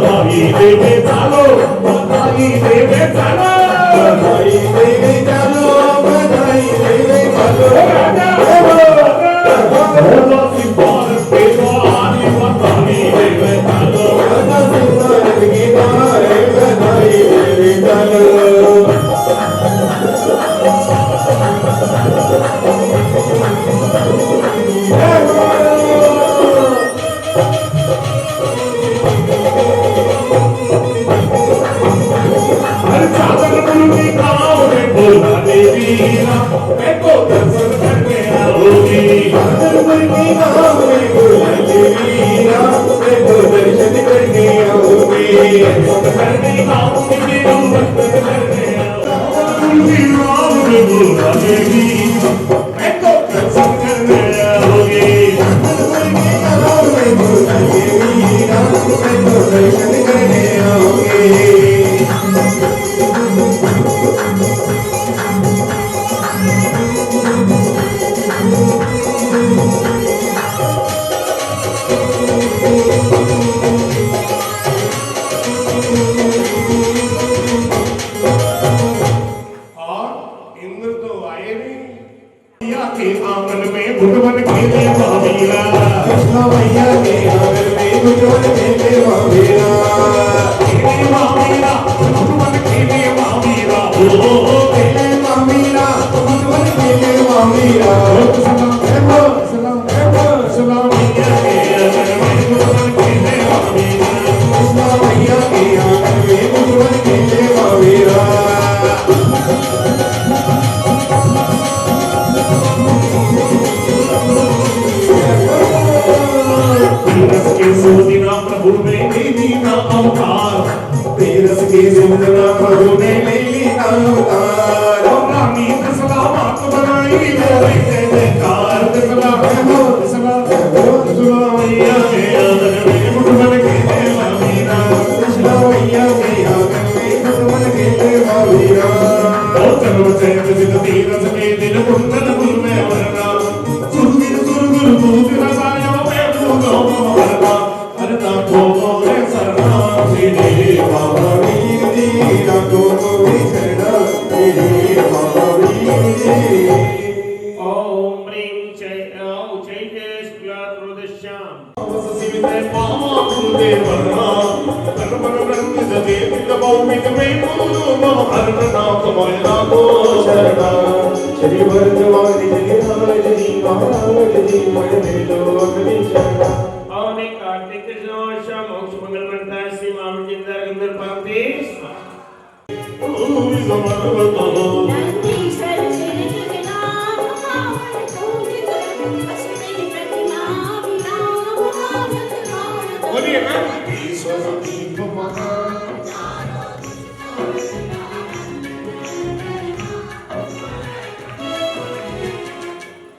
बधाई देवे चालो, बधाई देवे चालो, बधाई देवे चलो, बधाई देवे चलो। बोलो सिंबार पे द्वारी बधाई देवे चालो, राजा सिंगार की बारे बधाई देवे चलो। हर चादर मुर्गी गाँव में बोला देवी ना, मैं तो दर्शन करने आओगी। चादर मुर्गी गाँव में बोला देवी ना, मैं तो दर्शन करने आऊंगी। दर्शन करने आऊंगी, दर्शन करने आऊंगी। गाँव में बोला देवी ना, मैं तो दर्शन करने आओगी। चादर मुर्गी गाँव में बोला देवी ना, मैं तो दर्शन करने आऊंगी। और इंद्र तो आए नहीं। या के आंगन में भगवान खेले महावीरा, कृष्ण मैया के आंगन में गुजर खेले महावीरा। खेले महावीरा, भगवान खेले महावीरा। ओ खेले महावीरा, गुजर खेले महावीरा। सलाम मैया के आंगन में भगवान खेले महावीरा। कृष्ण मैया के आंगन में गुजर खेले महावीरा। तीरथ के सोदिना प्रभु ने ले लीना अवतार, तेरस के सुंदरा प्रभु ने ले लीना अवतार। और रानी सलामत बनाई बोले जय जयकार। सलाम मैया के आंगन में भगवान खेले महावीरा। कृष्ण मैया के आंगन में गुजर खेले महावीरा। और चलो चैत जित तीरथ के दिन कुंडल गुरु में वरना, सुरगिर सुरगुरु दूत रसाया में भूलो वरना। हरता भोगो रे सरना श्री बाबा। वीर जी राखो मोरी शरणा, मेरे बाबा वीर जी। ओम ह्रीं चैत्य शुक्ला त्रयोदश्यां सिविते पामा गुरुदे वरना, कर्मण ब्रह्म जते विदभौमिक में भूलो मम हरना कमयना को शरणा। श्री वर्धमान श्री राज जी महाराज जी मन में लो अपनी शरणा। और एक कार्तिक कृष्ण मोक्ष मंगल बनता है श्री माम जिंदर अंदर पाते ओम समर्पतो नंदीश्वर तेरे के नाम पावन पूज कर बस तेरी प्रतिमा विराम आनंद मान। बोलिए ना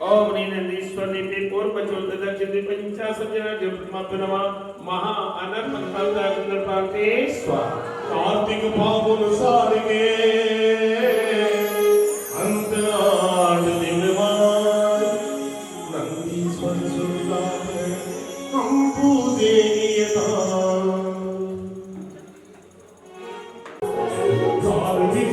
ओम नीनंदीश्वर देवी पूर्व पचोल दक्षिण पंचाशत जना जपमात्मनवा महा अनर्थ फलदा अंदर पाते स्वाहा। कार्तिक फागुन सारगे अंत 8 दिन बाद नंदीश्वर सुरलाभ हम पूजे नियता। कार्तिक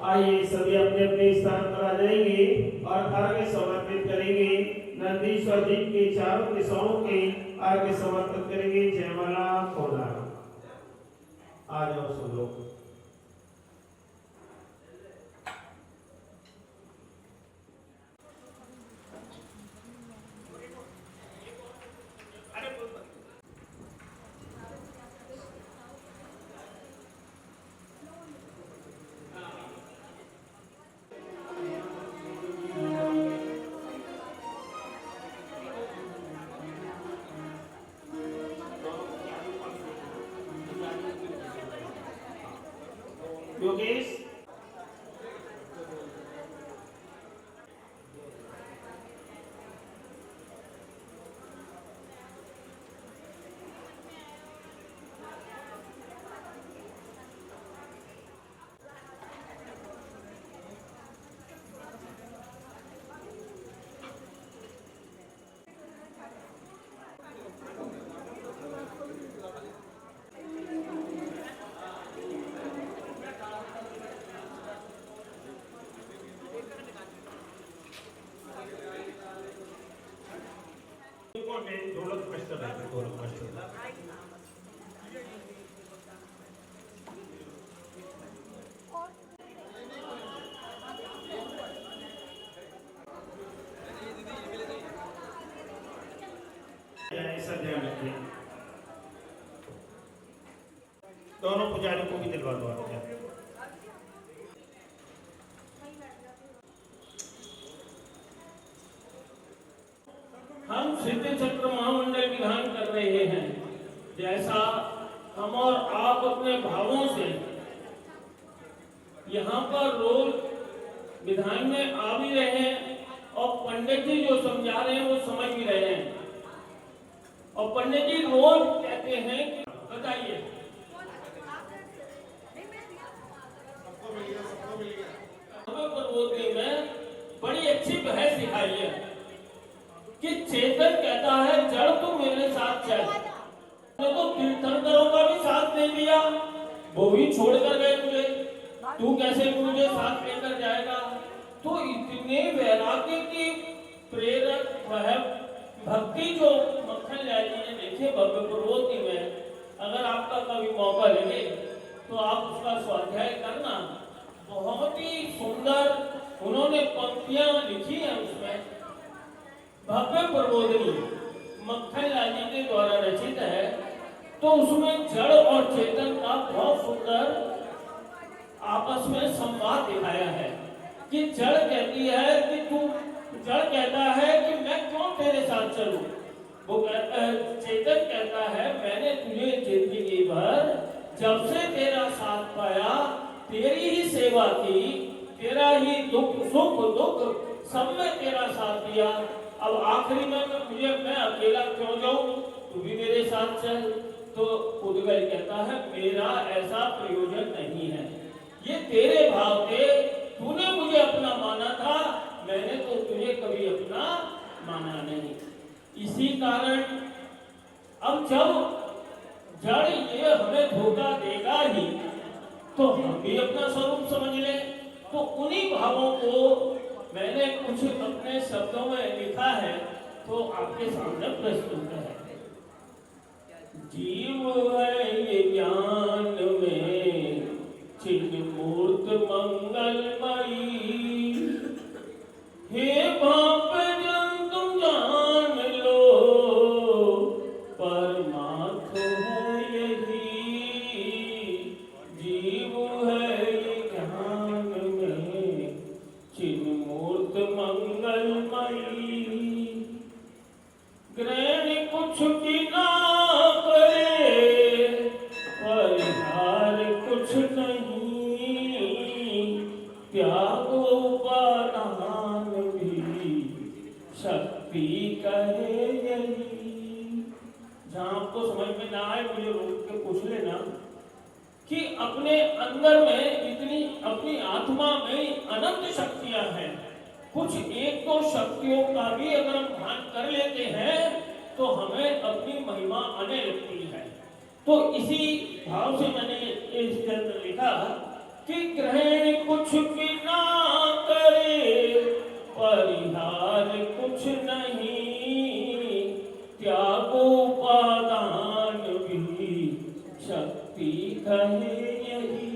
आइए सभी अपने अपने स्थान पर आ जाएंगे और अर्घ्य समर्पित करेंगे। नंदीश्वर जी के चारों दिशाओं के अर्घ्य समर्पित करेंगे। जयमाला खोला। आ जाओ सब लोग। योगेश ढोलक मास्टर है। ढोलक मास्टर ऐसा ध्यान रखिए। दोनों पुजारियों को भी दिलवा दो आप। हम सिद्ध चक्र महामंडल विधान कर रहे हैं। जैसा हम और आप अपने भावों से यहाँ पर रोज विधान में आ भी रहे हैं और पंडित जी जो समझा रहे हैं वो समझ भी रहे हैं। और पंडित जी रोज कहते हैं, बताइए पर्वती में बड़ी अच्छी बहस दिखाई है कि चेतन कहता है जड़ तू मेरे साथ चल। तो तीर्थंकरों का भी साथ नहीं दिया, वो भी छोड़कर गए मुझे, तू कैसे मुझे साथ लेकर जाएगा। तो इतने वैराग्य की प्रेरक भक्ति जो मक्खन लाल जी ने देखे भव्य पर्वती में, अगर आपका कभी मौका लगे तो आप उसका स्वाध्याय करना। बहुत ही सुंदर उन्होंने पंक्तियां लिखी हैं उसमें। भव्य प्रबोधनी मक्खन लाल जी के द्वारा रचित है। तो उसमें जड़ और चेतन का बहुत सुंदर आपस में संवाद दिखाया है कि जड़ कहती है कि तू, जड़ कहता है कि मैं क्यों तेरे साथ चलूं। वो चेतन कहता है मैंने तुझे जिंदगी भर जब से तेरा साथ पाया तेरी ही सेवा की, तेरा ही दुख सुख दुख सब में तेरा साथ दिया। अब आखिरी में मैं अकेला क्यों जाऊं, तू भी मेरे साथ चल। तो उद्गल कहता है मेरा ऐसा प्रयोजन नहीं है, ये तेरे भाव थे, तूने मुझे अपना माना था, मैंने तो तुझे कभी अपना माना नहीं। इसी कारण अब जब जड़ ये हमें धोखा देगा ही, तो हम भी अपना स्वरूप समझ लें। तो उन्हीं भावों को मैंने कुछ अपने शब्दों में लिखा है, तो आपके सामने प्रस्तुत है। जीव है ये ज्ञान में चिन्ह मूर्त मंगलमयी, हे बाप जन तुम जान लो परमार्थ है यही। जीव है ये ज्ञान में चिन्ह मूर्त मंगलमयी, ग्रहण कुछ की ना करे परिहार कुछ नहीं, त्याग उपादान भी शक्ति कहे यही। जहां आपको समझ में ना आए मुझे रोक के पूछ लेना कि अपने अंदर में इतनी अपनी आत्मा में अनंत शक्तियां हैं। कुछ एक दो शक्तियों का भी अगर हम ध्यान कर लेते हैं तो हमें अपनी महिमा आने लगती है। तो इसी भाव से मैंने इस अंदर लिखा कि ग्रहण कुछ भी ना करे परिहार कुछ नहीं, त्यागो उपादान भी शक्ति कहे यही।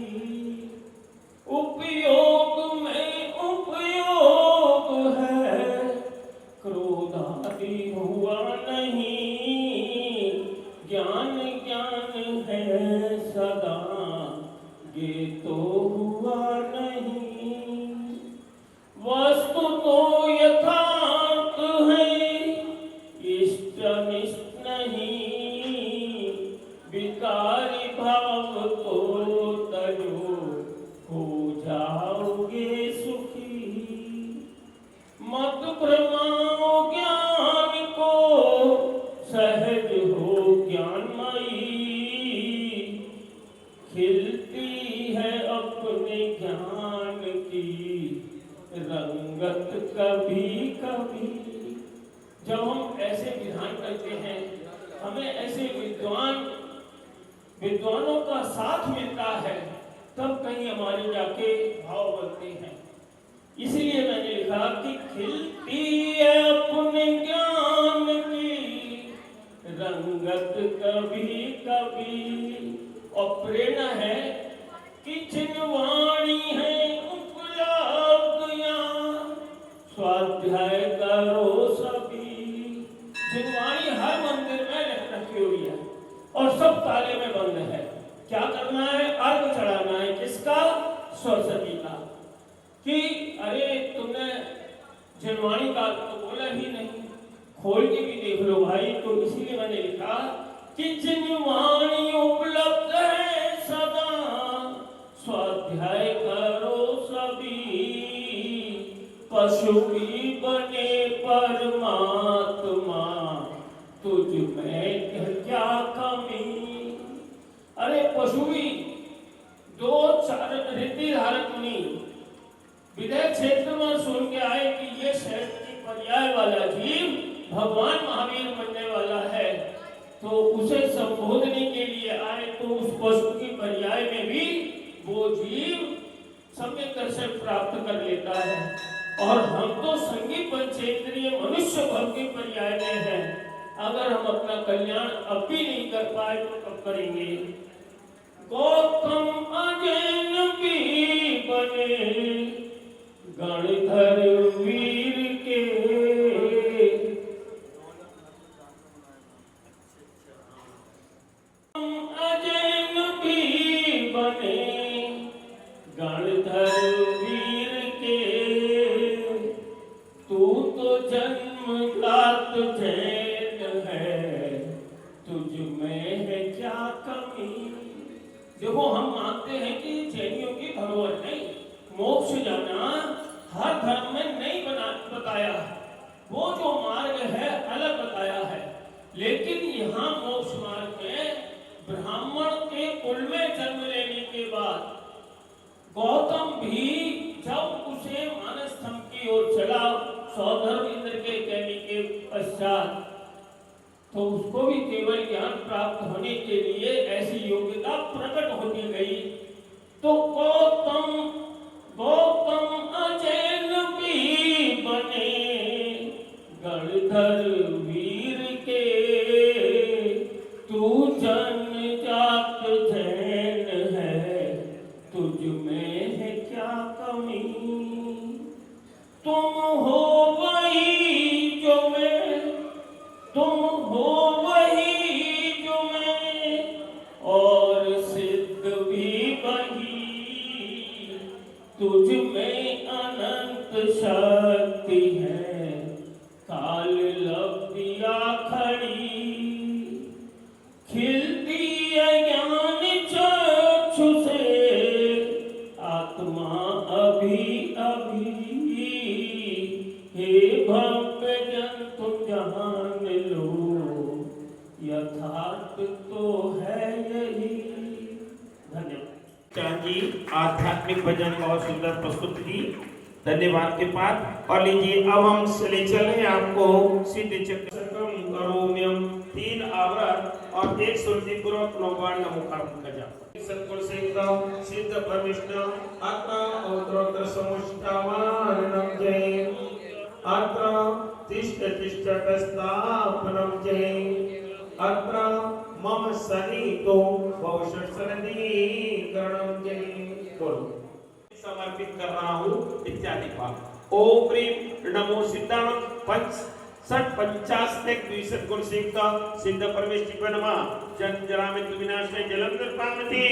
उपयोग में उपयोग है क्रोध आदि हुआ नहीं, ज्ञान ज्ञान है सदा ये तो हुआ नहीं। वस्तु तो यथार्थ है इष्ट अनिष्ट नहीं, विकारी भाव को तजो हो जाओगे सुखी। मत भ्रमाओ ज्ञान को सहज हो ज्ञानमयी, खिलती है अपने ज्ञान की रंगत कभी कभी। जब हम ऐसे विधान करते हैं, हमें ऐसे विद्वानों का साथ मिलता है, तब कहीं हमारे जाके भाव बनते हैं। इसलिए मैंने लिखा कि खिलती है अपने ज्ञान की रंगत कभी कभी। और प्रेरणा है कि जिनवाणी है उपलब्ध यहाँ स्वाध्याय करो सभी। जिनवाणी हर मंदिर में रखी हुई है और सब ताले में बंद है। क्या करना है? अर्घ चढ़ाना है। किसका? सरस्वती का। कि अरे तुमने जिनवाणी का तो बोला ही नहीं, खोल के भी देख लो भाई। तो इसीलिए मैंने लिखा कि जिनवाणी उपलब्ध है सदा स्वाध्याय करो सभी। पशु भी बने परमात्मा तुझ में क्या कमी। अरे पशु भी दो चार रिद्धि धारक मुनि विदेह क्षेत्र में सुन के आए कि ये शहर की पर्याय वाला जीव भगवान महावीर बनने वाला है, तो उसे संबोधने के लिए आए। तो उस पशु की पर्याय में भी वो जीव सम्यक दर्शन प्राप्त कर लेता है। और हम तो संगी पंचेंद्रिय मनुष्य भव के पर्याय में हैं। अगर हम अपना कल्याण अब भी नहीं कर पाए तो कब करेंगे? गौतम अजैन भी बने गणधर वीर के, अजैन भी बने गणधर वीर के। तू तो जन्मजात जैन है तुझ में है क्या कमी। देखो हम मानते हैं कि जैनियों की धरोहर नहीं, मोक्ष जाना हर धर्म में नहीं बताया, वो जो मार्ग है अलग बताया है। लेकिन यहाँ मोक्ष मार्ग में ब्राह्मण के कुल में जन्म लेने के बाद गौतम भी जब उसे मानस थम की ओर चला सौधर्म इंद्र के कहने के पश्चात, तो उसको भी केवल ज्ञान प्राप्त होने के लिए ऐसी योग्यता प्रकट होती गई। तो गौतम अजैन भी बने गणधर वीर के, तू जन जात जैन है तुझ में है क्या कमी, तुम हो वही जो मैं, तुम हो वही जो मैं, और सिद्ध भी वही, तुझ में अनंत शक्ति है, काल लब दिया खड़ी, खिलती ज्ञान चक्षु से आत्मा अभी अभी, हे भव्य जन तुम जान लो, यथार्थ तो है यही। धन्यवाद। जी आध्यात्मिक भजन बहुत सुंदर प्रस्तुत की, धन्यवाद के पात्र। और लीजिए अब हम चले चले आपको सिद्ध चक्र करोम्यम 3 आवरण और 1 श्रुति पूर्वक 9 बार नमोकार का जाप। सत्पुरुष सिद्ध परमेश्वर आत्मा उत्तरोत्तर समुष्टावारणं जय, अत्र तिष्ठ तिष्ठतस्तापनं जय, अत्र मम सनितो भवषट्सनदीकरणं जय। बोलो समर्पित कर रहा हूँ इत्यादि पाठ। ओम प्रेम नमो सिद्धां 50 गुण सिद्ध परमेश्वर नमः जन जरा मृत्यु विनाशने जलंधर पामति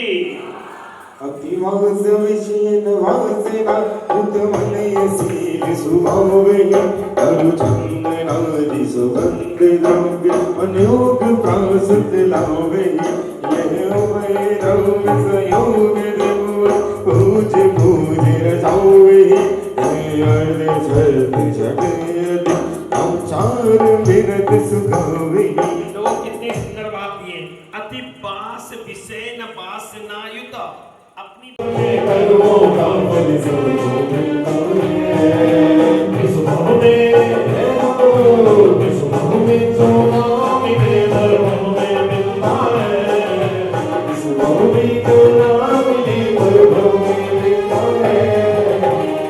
अतिवास विषयन वासेना उत्तमनयसील सुभावेन अरु चंदनादि सुगंध द्रव्य अनयोग प्रासत लावे यह भैरव संयोग देव पूज पूज रजावे अर्ध जग जगत संसार विरत सुखावे। लोग कितने सुंदर बात दिए, अति बास विषय न बास नायुत अपनी करो काम फल सब मिलता है इस भाव में इस भाव में जो नाम मिले धर्म में मिलता है, इस भाव में जो नाम मिले धर्म में मिलता है,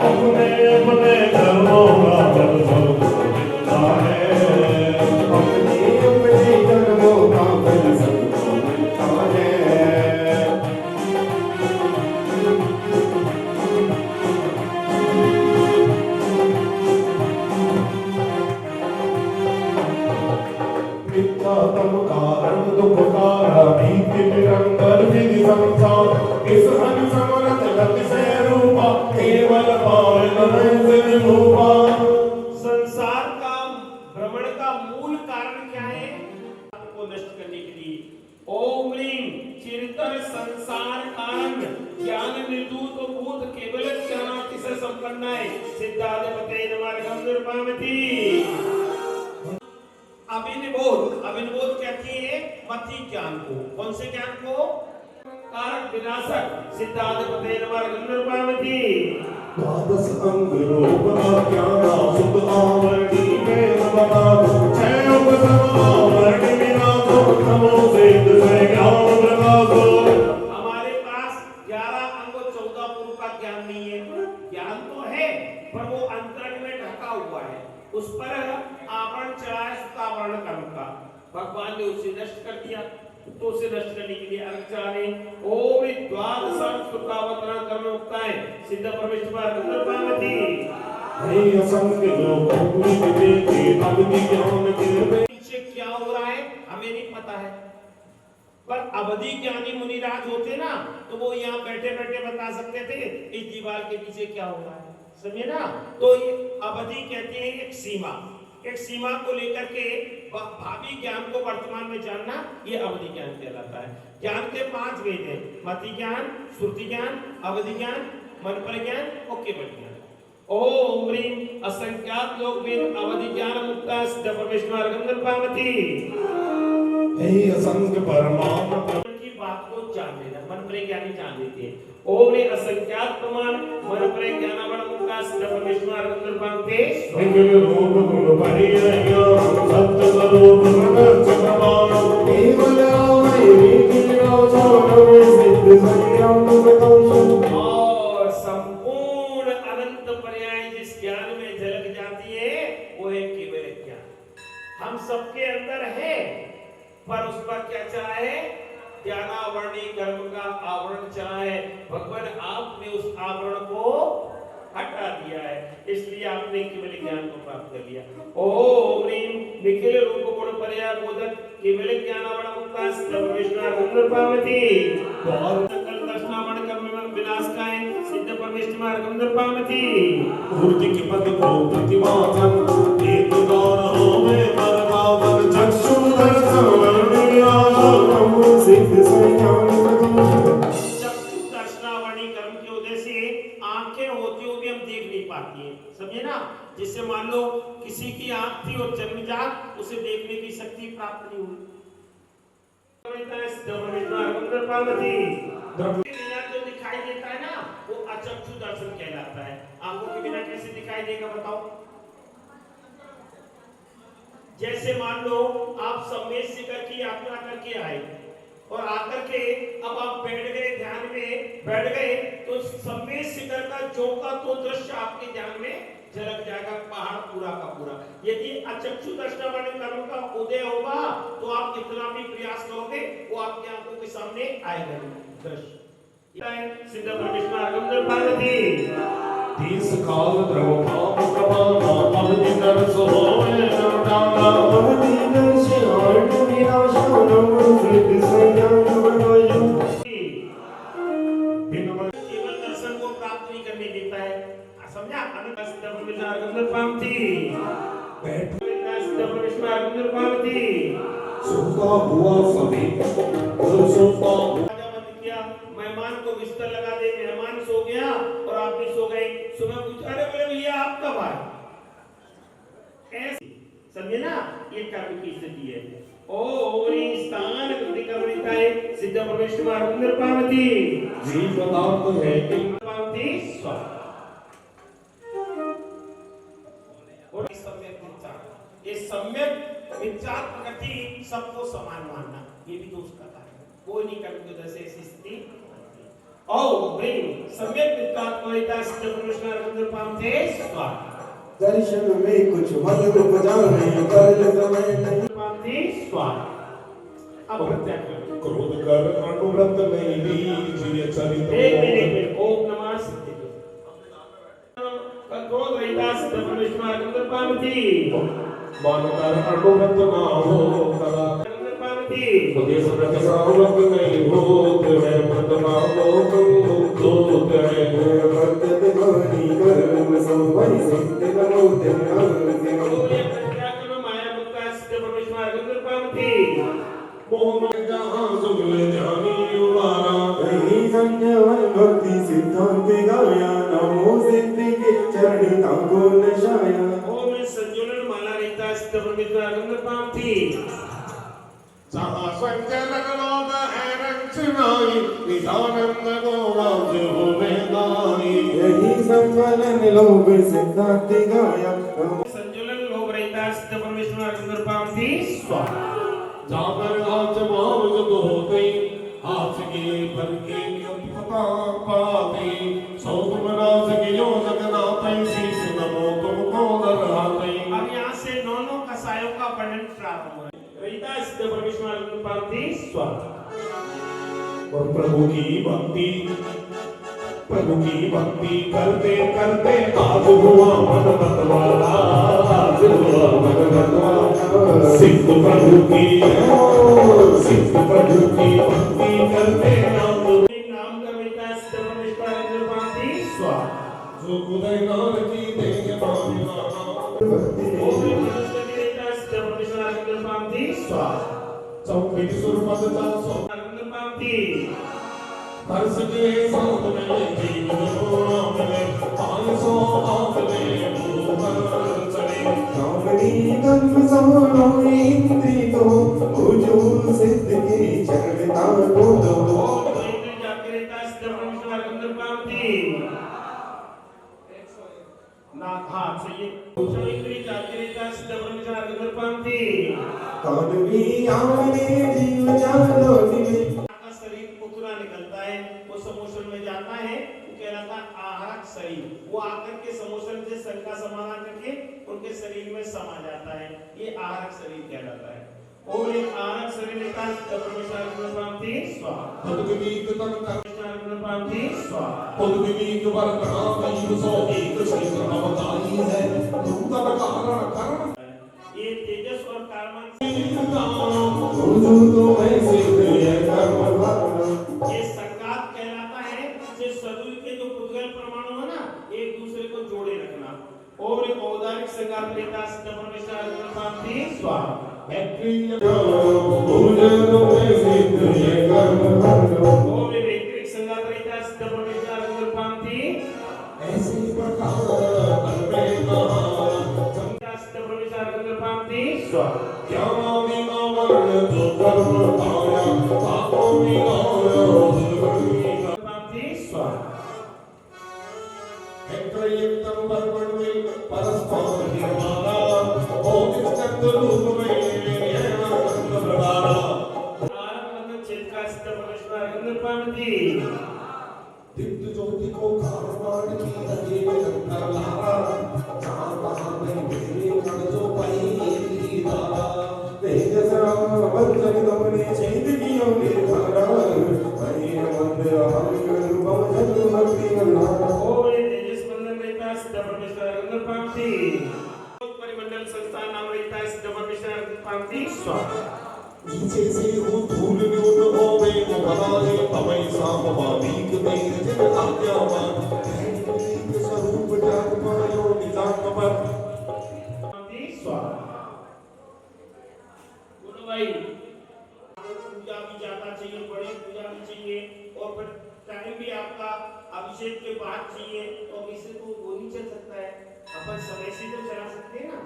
अपने अपने धर्मों का फल सब मिलता है, अपने अपने धर्मों का फल सब मिलता है। तम कारण दुख कारा भीति निरंतर विधि संसार इस हन समरथ गति से रूपा केवल पावन सिद्ध रूपा। संसार का भ्रमण का मूल कारण क्या है? को नष्ट करने के लिए ओम ह्रीं चिरतर संसार कारण ज्ञान निर्धूत भूत केवल ज्ञानाति से संपन्न है सिद्धाधिपते नमः निर्पामति। अभिनिबोध कहती है मति ज्ञान को, कौन से ज्ञान को? कारक विनाशक सिद्धाधिपते नमः निर्पामति। द्वादश अंग रूप ज्ञान सुख आवरणी में बता छह उपसम आवरणी विनाशो नमो सिद्ध से ज्ञान प्रकाशो। हमारे पास 11 अंग 14 पूर्व का ज्ञान नहीं है, ज्ञान तो है पर वो अंतरंग में ढका हुआ है, उस पर आवरण चढ़ा है सुतावरण कर्म का, भगवान ने उसे नष्ट कर दिया। तो उसे नष्ट करने के लिए अर्घ चढ़ाने ओम द्वादश सुतावरण कर्म मुक्ताय सिद्ध परमेश्वर निर्पामति। हे असंख्य लोग पूरी विवेकी अवधि ज्ञान के पीछे क्या हो रहा है हमें नहीं पता है, पर अवधि ज्ञानी मुनिराज होते ना तो वो यहाँ बैठे बैठे बता सकते थे इस दीवार के पीछे क्या हो रहा है, समझे ना। तो ये अवधि कहते हैं एक सीमा को लेकर के भावी ज्ञान को वर्तमान में जानना, ये अवधि ज्ञान कहलाता है। ज्ञान के 5 भेद हैं, मति ज्ञान, श्रुति ज्ञान, अवधि ज्ञान, मन पर ज्ञान और केवल ज्ञान। ओम ह्रीं असंख्यात लोक वेद अवधि ज्ञान मुक्ता सिद्ध परमेश्वर निर्पामति। हे असंख्य परमात्मा की बात को जान लेना, मन पर ज्ञानी जान लेते हैं। ओम ह्रीं असंख्यात प्रमाण मन पर ज्ञान बड़ मुक्ता सिद्ध परमेश्वर पावते निखिल रूप गुण परिय्य सत्य स्वरूप प्रगट प्रभाव केवल आमय निखिल राजानम सिद्ध संयम प्रकाश और संपूर्ण अनंत पर्याय जिस ज्ञान में झलक जाती है वो है केवल ज्ञान। हम सबके अंदर है पर उस पर क्या चढ़ा है? ज्ञानावरणी कर्म का आवरण चढ़ा है। भगवान आपने उस आवरण को हटा दिया है, इसलिए आपने केवल ज्ञान को प्राप्त कर लिया। ओम ह्रीं निखिल रूप गुण पर्याय बोधक केवल ज्ञानावरण मुक्ता सिद्ध परमेश्वर पावती और सकल दर्शनावरण कर्म में विनाश का है सिद्ध परमेश्वर पावती मूर्ति के पद को प्रतिमातन एक गौर हो में परमावन चक्षु दर्शन वर्णियाशम सिद्ध संयम प्रकाश चक्षु दर्शनावरणी कर्म की वजह से आंखें होती हुई भी हम देख नहीं पाती हैं, समझे ना? जिससे मान लो किसी की आंख थी और जन्मजात उसे देखने की शक्ति प्राप्त नहीं हुई। बिना जो दिखाई देता है ना वो अचक्षु दर्शन कहलाता है। आंखों के बिना कैसे दिखाई देगा बताओ? जैसे मान लो आप सम्मेद शिखर की यात्रा करके आए और आकर के अब आप बैठ गए, ध्यान में बैठ गए, तो सम्मेद शिखर का जो का तो दृश्य आपके ध्यान में झलक जाएगा, पहाड़ पूरा का पूरा। यदि अचक्षु दर्शनावरणी कर्म का उदय होगा तो आप कितना भी प्रयास करोगे वो आपकी आंखों के सामने आएगा दृश्य। सिद्ध परमेश्वर पार्वती तीस काल द्रव भाव प्रभाव अवधि दर्श होए नरडाला अवधि दर्श आर्ट विनाशनम सिद्ध संयम प्रकाश केवल दर्शन को प्राप्त नहीं करने देता है, समझा? अनंत सिद्ध परमेश्वर पावती बैठ सिद्ध परमेश्वर पावती सुखा हुआ सभी सुखा मेहमान को बिस्तर लगा दे, मेहमान सो गया और आप भी सो गए। सुबह पूछा अरे बोले भैया आप कब आए? ऐसे समझे ना? ये कर्म की स्थिति है। ओ स्थान कवरिताए सिद्ध परमेश्वर पावती जीव पदार्थ है कि पावती स्व और सम्यक विचार, ये सम्यक विचार प्रकृति सबको समान मानना, ये भी दोष का कार्य है। कोई नहीं कर्म की वजह से ऐसी स्थिति सम्यक विचार कविता सिद्ध परमेश्वर पावते स्व दर्शन में कुछ मत रूप जाने कर समय नहीं पावती स्व अप्रत्यक्ष क्रोध कर अनुव्रत नहीं लीजिए चरित एक मिनट ओम नमः सिद्धि क्रोध रहिता सिद्ध परमेश्वर पावती मान कर अनुव्रत ना हो करा पावती देश प्रतिसावक नहीं होत है पदमा लोक होत है भक्त ध्वनि कर्म संवै सिद्ध नमोते माया मुक्ता सिद्ध परमेश्वर पावती मोह जहां सुगल जानी उबारा कहीं संजय भक्ति सिद्धांत गाया नमो सिद्धि के चरण ताको नशाया ओम संजुलन माला रहिता सिद्ध परमेश्वर पावती जहाँ संचलन लोभ है रंचनाई निधानंद गोराज होवे गाई यही संकलन लोभ सिद्धांत गाया संजुलन लोभ रहिता सिद्ध परमेश्वर पावती स्व जाकर हाथ मार जो होते हाथ के भर के पता पाते सौत मनास के यो जगन्नाथ शीस नमो तुमको दरहाते अब यहाँ से दोनों कसायों का वर्णन प्रारंभ हो रहा है। रहिता सिद्ध परमेश्वर पावती स्व और प्रभु की भक्ति करते करते आज हुआ मन मतवाला आज हुआ मन मतवाला सिद्ध प्रभु की भक्ति करते नाम करविता सिद्ध परमेश्वर पावती स्व जो उदय नार की देह मामिला ओम रहिता सिद्ध परमेश्वर पावती स्व चौकित सुरपद सौ पावती हर सके साथ में जीवन मिले पाँच सौ आंकड़े ऊपर चले कामनी कर्म सोनो इंद्री को उजू सिद्ध के चरण ताको दो ओम रहिता सिद्ध परमेश्वर पावती हाँ चाहिए इंद्रिय जागृता सिद्ध ब्रह्मचार पंथी कानवी आने जीव जानो दिवे आपका शरीर पुतला निकलता है वो समोशन में जाता है वो कहलाता है आहारक शरीर वो आकर के समोशन से शरीर का समाधान करके उनके शरीर में समा जाता है ये आहारक शरीर कहलाता है और एक आहारक शरीर का परमेश्वर गुण प्राप्ति स्वाहा पदवीक तन कर परमेश्वर गुण प्राप्ति स्वाहा पदवीक वर करा वीर सो एक क्षेत्र अवतारी है तन कारण ये तेजस और कर्म तुझो तो मैं सिद्ध ये कर्म भावना ये संघात कहलाता है जो शरीर के जो पुद्गल परमाणु है ना एक दूसरे को जोड़े रखना और एक औदारिक संघात लेता सिद्ध परमेश्वर गुण प्राप्ति स्वाहा तुझो तो मैं सिद्ध ये कर्म भावना और एक वैक्रिक संघात लेता सिद्ध परमेश्वर गुण प्राप्ति ऐसे प्रकार तन में कहा सिद्ध परमेश्वर गुण प्राप्ति स्वाहा ज्ञानी नामन जो कर्म आया पापों में आया प्राप्ति स्वाहा तन वर्मण में परस्पर निर्माणा ओम स्कंद रूप में दिव्य ज्योति को कारवाण की लगे अंतर लारा जहाँ तहाँ में मेरे कण जो पाई दारा तेजस वज्र दमने चैतन्यों ने धारा हरि मंदिर हरि रूपम जग भक्ति गंधारा परिमंडल संस्थान नाम रहता है सिद्ध परमेश्वर प्राप्ति स्वाहा नीचे से वो धूल न्यून होवे वो बनाए तमय सामवादीक तेज जन आज्ञावान एक स्वरूप जाग पायो निजाम पर प्राप्ति स्वाहा बोलो भाई पूजा भी ज्यादा चाहिए बड़े पूजा भी चाहिए और फिर टाइम भी आपका अभिषेक के बाद चाहिए तो इसे तो वो नहीं चल सकता है अपन समय से तो चला सकते हैं ना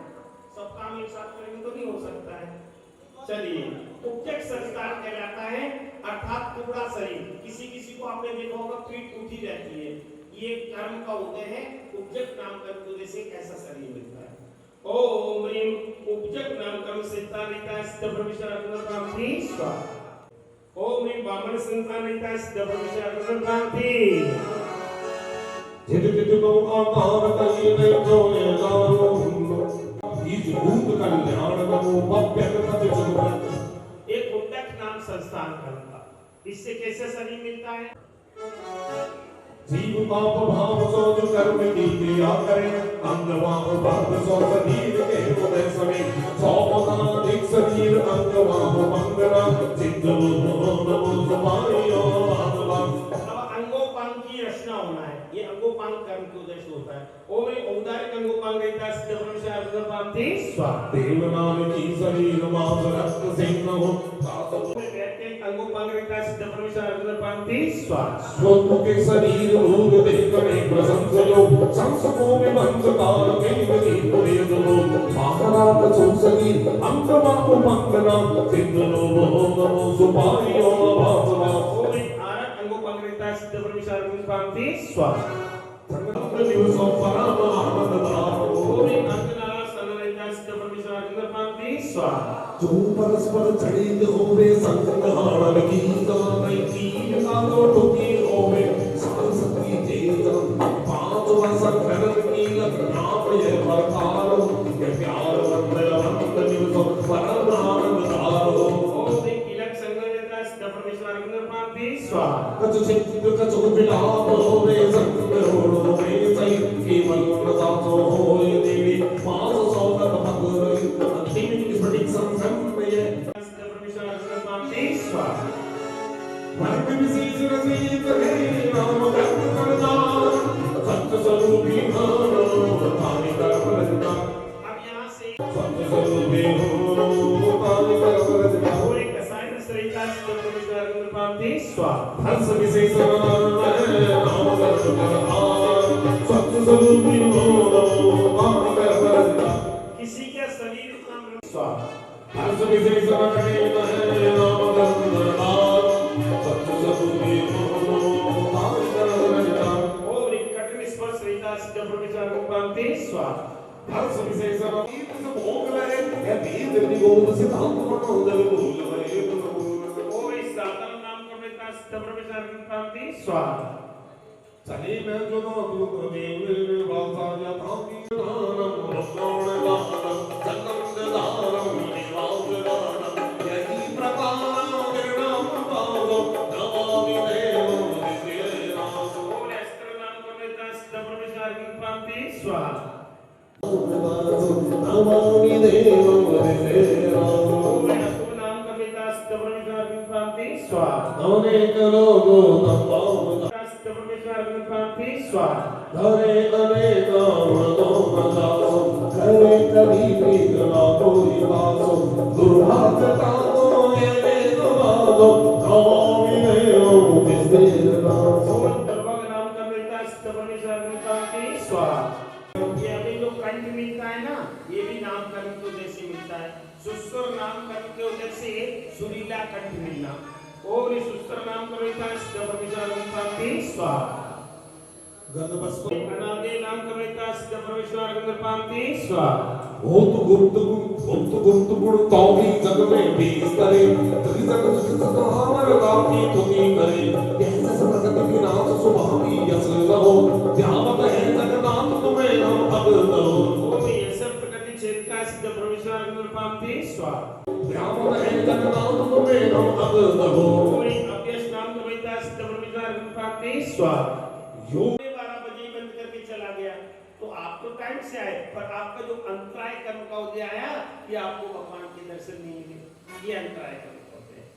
सब काम एक साथ करेंगे तो नहीं हो सकता है चलिए उपजक संस्कार कहलाता है अर्थात टुकड़ा शरीर किसी किसी को आपने देखा होगा पीठ उठी रहती है ये कर्म का उदय है उपजक नाम कर्म उदय से कैसा शरीर मिलता है ओम ह्रीम उपजक नाम कर्म सिद्धा रहता है सिद्ध परमेश्वर गुण प्राप्ति स्वाहा ओम ह्रीम ब्राह्मण संतान रहता है सिद्ध परमेश्वर गुण प्राप्ति जित जित को आकार कली में जोले जानो इस भूत कल्याण को भव्य पद जुगत एक उपजक नाम संस्थान कर्म का इससे कैसे शरीर मिलता है जीव पाप भाव सो जो कर्म की क्रिया करे अंगवाह भाव सो शरीर के उदय समय सौ पदाधिक शरीर अंगवाह मंगला चित्त नमो सुमायो भगवान अब अंगोपांग की रचना होना है ये अंगोपांग कर्म के उद्देश्य होता है ओम औदारिक अंगोपांग रहता है सिद्ध परमेश्वर गुण प्राप्ति स्वाहा देव नाम की शरीर मास रक्त सिंह हो अंगोपांग रहता है सिद्ध परमेश्वर गुण प्राप्ति स्वाहा स्वरूप के शरीर रूप देखने प्रशंसयो संसको में मंच काल के विधि पुरे दो महारात सुसगी अंगमा मंगला सिद्ध नमो नमो सुपारियो भासवा ओम आरक अंगोपांग रहता है सिद्ध परमेश्वर गुण प्राप्ति स्वाहा दिवसों परम आनंद दारो ओम अंगनाला सन रहता है सिद्ध परमेश्वर गुण प्राप्ति स्वाहा जो परस्पर जड़ित होवे संगहारण की गाय की कालो टुकी होवे सरस्वती चेतन पांच वर्ष करन की नाम ये प्रकार ये प्यार वंदन दिवसों परम आनंद दारो ओम इलक संग रहता है सिद्ध परमेश्वर गुण प्राप्ति स्वाहा कछु चित्त कछु विलाप होवे संग होवे सही केवल नदातो होय देवी पांच सौ कर भगवती अंतिम स्फटिक संसमये सिद्ध परमेश्वर गुण प्राप्ति स्वाहा वर्ग विशेष रसिक है नाम कर्म करता सत्य स्वरूपी हो तानि कर्म रचना अब यहाँ से सत्य स्वरूपी हो तानि कर्म रचना और एक असाइन सरिता सिद्ध परमेश्वर गुण प्राप्ति स्वाहा हर्ष विशेष नाम कर्म करता सत्य स्वरूपी हो तानि कर्म रचना किसी का शरीर नाम स्वाहा हर्ष विशेष नाम कर्म करता सत्य स्वरूपी हो तानि कर्म रचना और एक कठिन स्पर्श रहता सिद्ध परमेश्वर गुण प्राप्ति स्वाहा स्वाहा हर्ष विशेषण भोग लगे या दीद निगोद सिद्धांत मनोदल भूल भरे ओम सातम नाम कमेता प्रवेशार प्राप्ति स्वाहा चले मैं जो ना तू देव वासा या ताकी दानम रत्नाण दानम जन्म दानम निवास दानम यही प्रकार निर्णाम पादो नमामि देवं विजयनाम ओम अस्त्र नाम कमेता प्रवेशार प्राप्ति स्वाहा नमामि देवं विजयनाम ओम असुर नाम कमेता प्रवेशार प्राप्ति स्वाहा अनेक लोगो नमामि प्रवेशार प्राप्ति स्वाहा धरे अनेक मृतो मदासो करे कभी प्रीतला कोई वासो दुर्भाग्यताओ ये वेदवादो नमामि देवं विजयनाम ओम सर्वग नाम कमेता प्रवेशार प्राप्ति स्वाहा ये अभी जो कंठ मिलता है ना ये भी नामकरण की वजह से मिलता है सुस्वर नामकरण की वजह से सुरीला कंठ मिलना और इस सुस्वर नाम कमेता प्रवेशार प्राप्ति स्वाहा गंधवस्व अनादि नाम कमेता प्रवेशार प्राप्ति स्वाहा होत गुप्त गुण कौवी जग में बीस करे तभी जग सुधार लाकी तुमी करे कैसे प्रगट विनाश सुभावी यस लहो ध्यावत है जगन्नाथ तुम्हें हम अब दो ओम ये सब प्रकृति छेद का सिद्ध प्रवेशार प्राप्ति स्वाहा ध्यावत है जगन्नाथ तुम्हें हम अब दो ओम अभ्यस नाम कमेता प्रवेशार प्राप्ति स्वाहा योग 12 बजे बंद करके चला गया तो आप तो टाइम से आए पर आपका जो अंतराय कर्म का उदय आया कि आपको भगवान के दर्शन नहीं मिले ये अंतराय कर्म होते हैं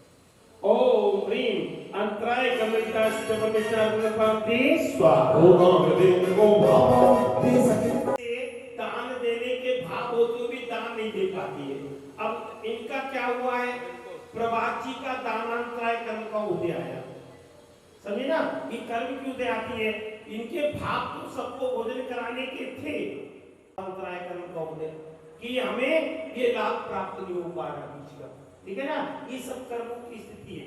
ओम ह्रीम अंतराय कमेता परमेश्वर प्राप्ति स्वाहा ओ नाम देव को भाव दे सके से दान देने के भाव होते हुए भी दान नहीं दे पाती है अब इनका क्या हुआ है प्रभात जी का दानांतराय कर्म का उदय आया समझे ना ये कर्म की उदय आती है इनके भाव तो सबको भोजन कराने के थे अंतराय कर्म का उदय कि हमें ये लाभ प्राप्त नहीं हो पा रहा बीच का ठीक है ना ये सब कर्मों की स्थिति है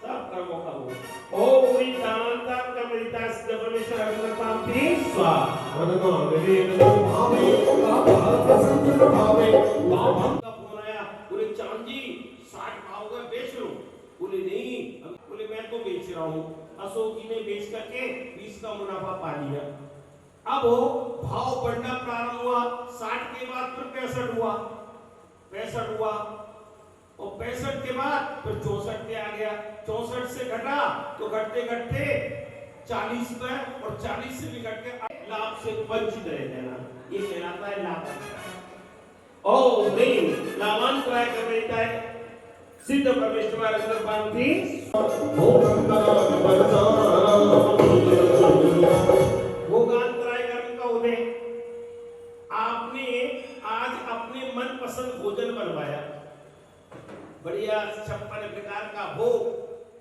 सब कर्मों का वो ओम दानता कमलिता सिद्ध परमेश्वर प्राप्ति स्वाहा मन नाम देव को भावे बाबा प्रसन्न भावे बाबा का फोन आया बोले चांदी 60 भाव का बेच लो बोले नहीं बोले मैं तो बेच रहा हूँ अशोक जी ने बेच करके 20 का मुनाफा पा लिया अब वो भाव बढ़ना प्रारंभ हुआ 60 के बाद फिर 65 हुआ 65 हुआ और 65 के बाद फिर 64 पे आ गया 64 से घटा तो घटते घटते 40 पे और 40 से भी घट के लाभ से वंचित रह जाना ये कहलाता है लाभ ओ नहीं लाभांतराय कर देता है सिद्ध परमेश्वर प्राप्ति ओ गंगान बरसाना भोगांतराय कर्म का उदय आपने आज अपने मन पसंद भोजन बनवाया बढ़िया 56 प्रकार का भोग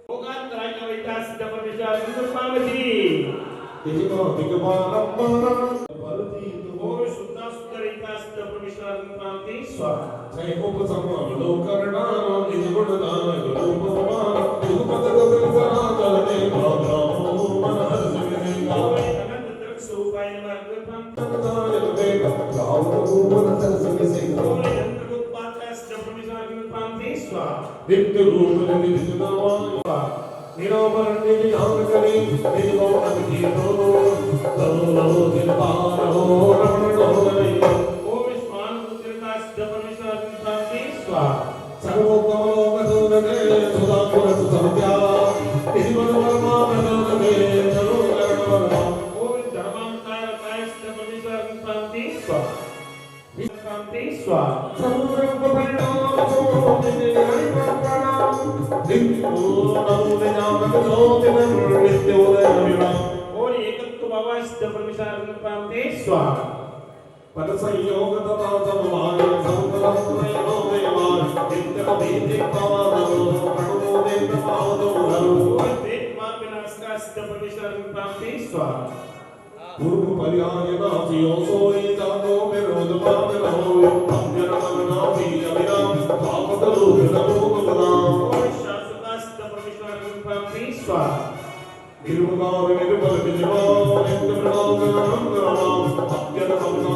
भोगांतराय का बेटा सिद्ध परमेश्वर प्राप्ति तेजिको दिगबालम्बना बलती ओ शुद्ध सुंदरिता सिद्ध परमेश्वर प्राप्ति स्वाहा जय उपसमान लोकरणाना निजगुणदान गुरुपमान गुरुपद कपिल सना चलते बाबा मन हर्ष विनेगा अनंत दृक् स्वरूपाय नमः तनदान देव राव मन हर्ष विनेगा नित्य रूप नित्य नामा निरामर निजान करे निज गौरव जीतो करो दिलदार हो रमण होई सर्वोपमो मधुरने सुधा पुर सुसंध्या निज मनोरमा मधुरने चलो करणवरमा सर्वरंग परिणाम सो निज हरिप्रणाम नित्यो नमो निजानक ज्योतिन नित्योदय विराम और एकत्व बाबा सिद्ध परमेश्वर प्राप्ति स्वाहा पद संयोग तथा समवाय संकलम प्रयो देवान नित्य भीति पवादो प्रणो देव पादो हरो और देव मां विनाश का सिद्ध परमेश्वर प्राप्ति स्वाहा पूर्व पर्याय नासियो सोई जातो विरोध पाप रहो अभ्यर मना भी अविराम पाप लोक नमो बदनाम और शाश्वत सिद्ध परमेश्वर प्राप्ति स्वाहा निर्विकार निर्बल विजय नित्य प्रणाम नाम अभ्यर मना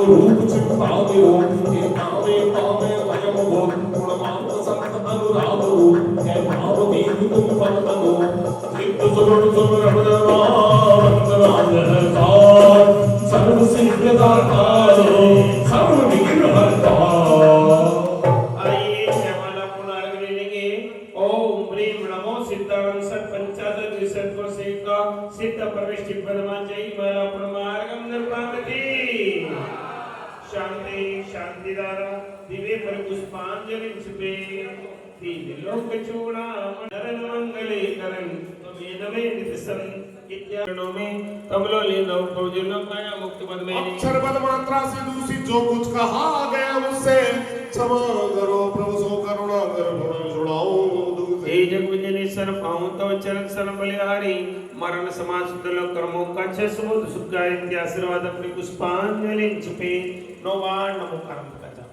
रूप चिंतावे ओम के पावे पावे वयम ओम गुणमान संत अनुराग ओम हे पार्वती तुम पवनो नित्य सुगुण सुमरमणा वंदना सर्व सिद्धदाता सर्व विघ्न हरता। आइए जयमाला पुनर्ग लेंगे। ओम ह्रीं नमो सिद्धांग सत पंचादश द्विशत का सिद्ध प्रविष्टि पदमा जय माला पुनर्गम निर्पामति शांति शांति दारा दिव्य पर पुष्पांजलि छुपे तीन लोक चूड़ा नरन मंगले करन तुम्हें नवे नितसन इत्यारणों में कमलों ले नव प्रयोजनों काया मुक्त पद में अक्षर पद मात्रा से दूषित जो कुछ कहा गया मुझसे क्षमा करो प्रभु सो करुणा कर छुड़ाओ दुख से। हे जग विजनेश्वर पाऊं तव चरण शरण बलिहारी मरण समाज सुदलो कर्मों का छसुद सुखा इत्य आशीर्वाद अपनी पुष्पांजलि छुपे नोवार नमो कर्म का जा।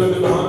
Thank you.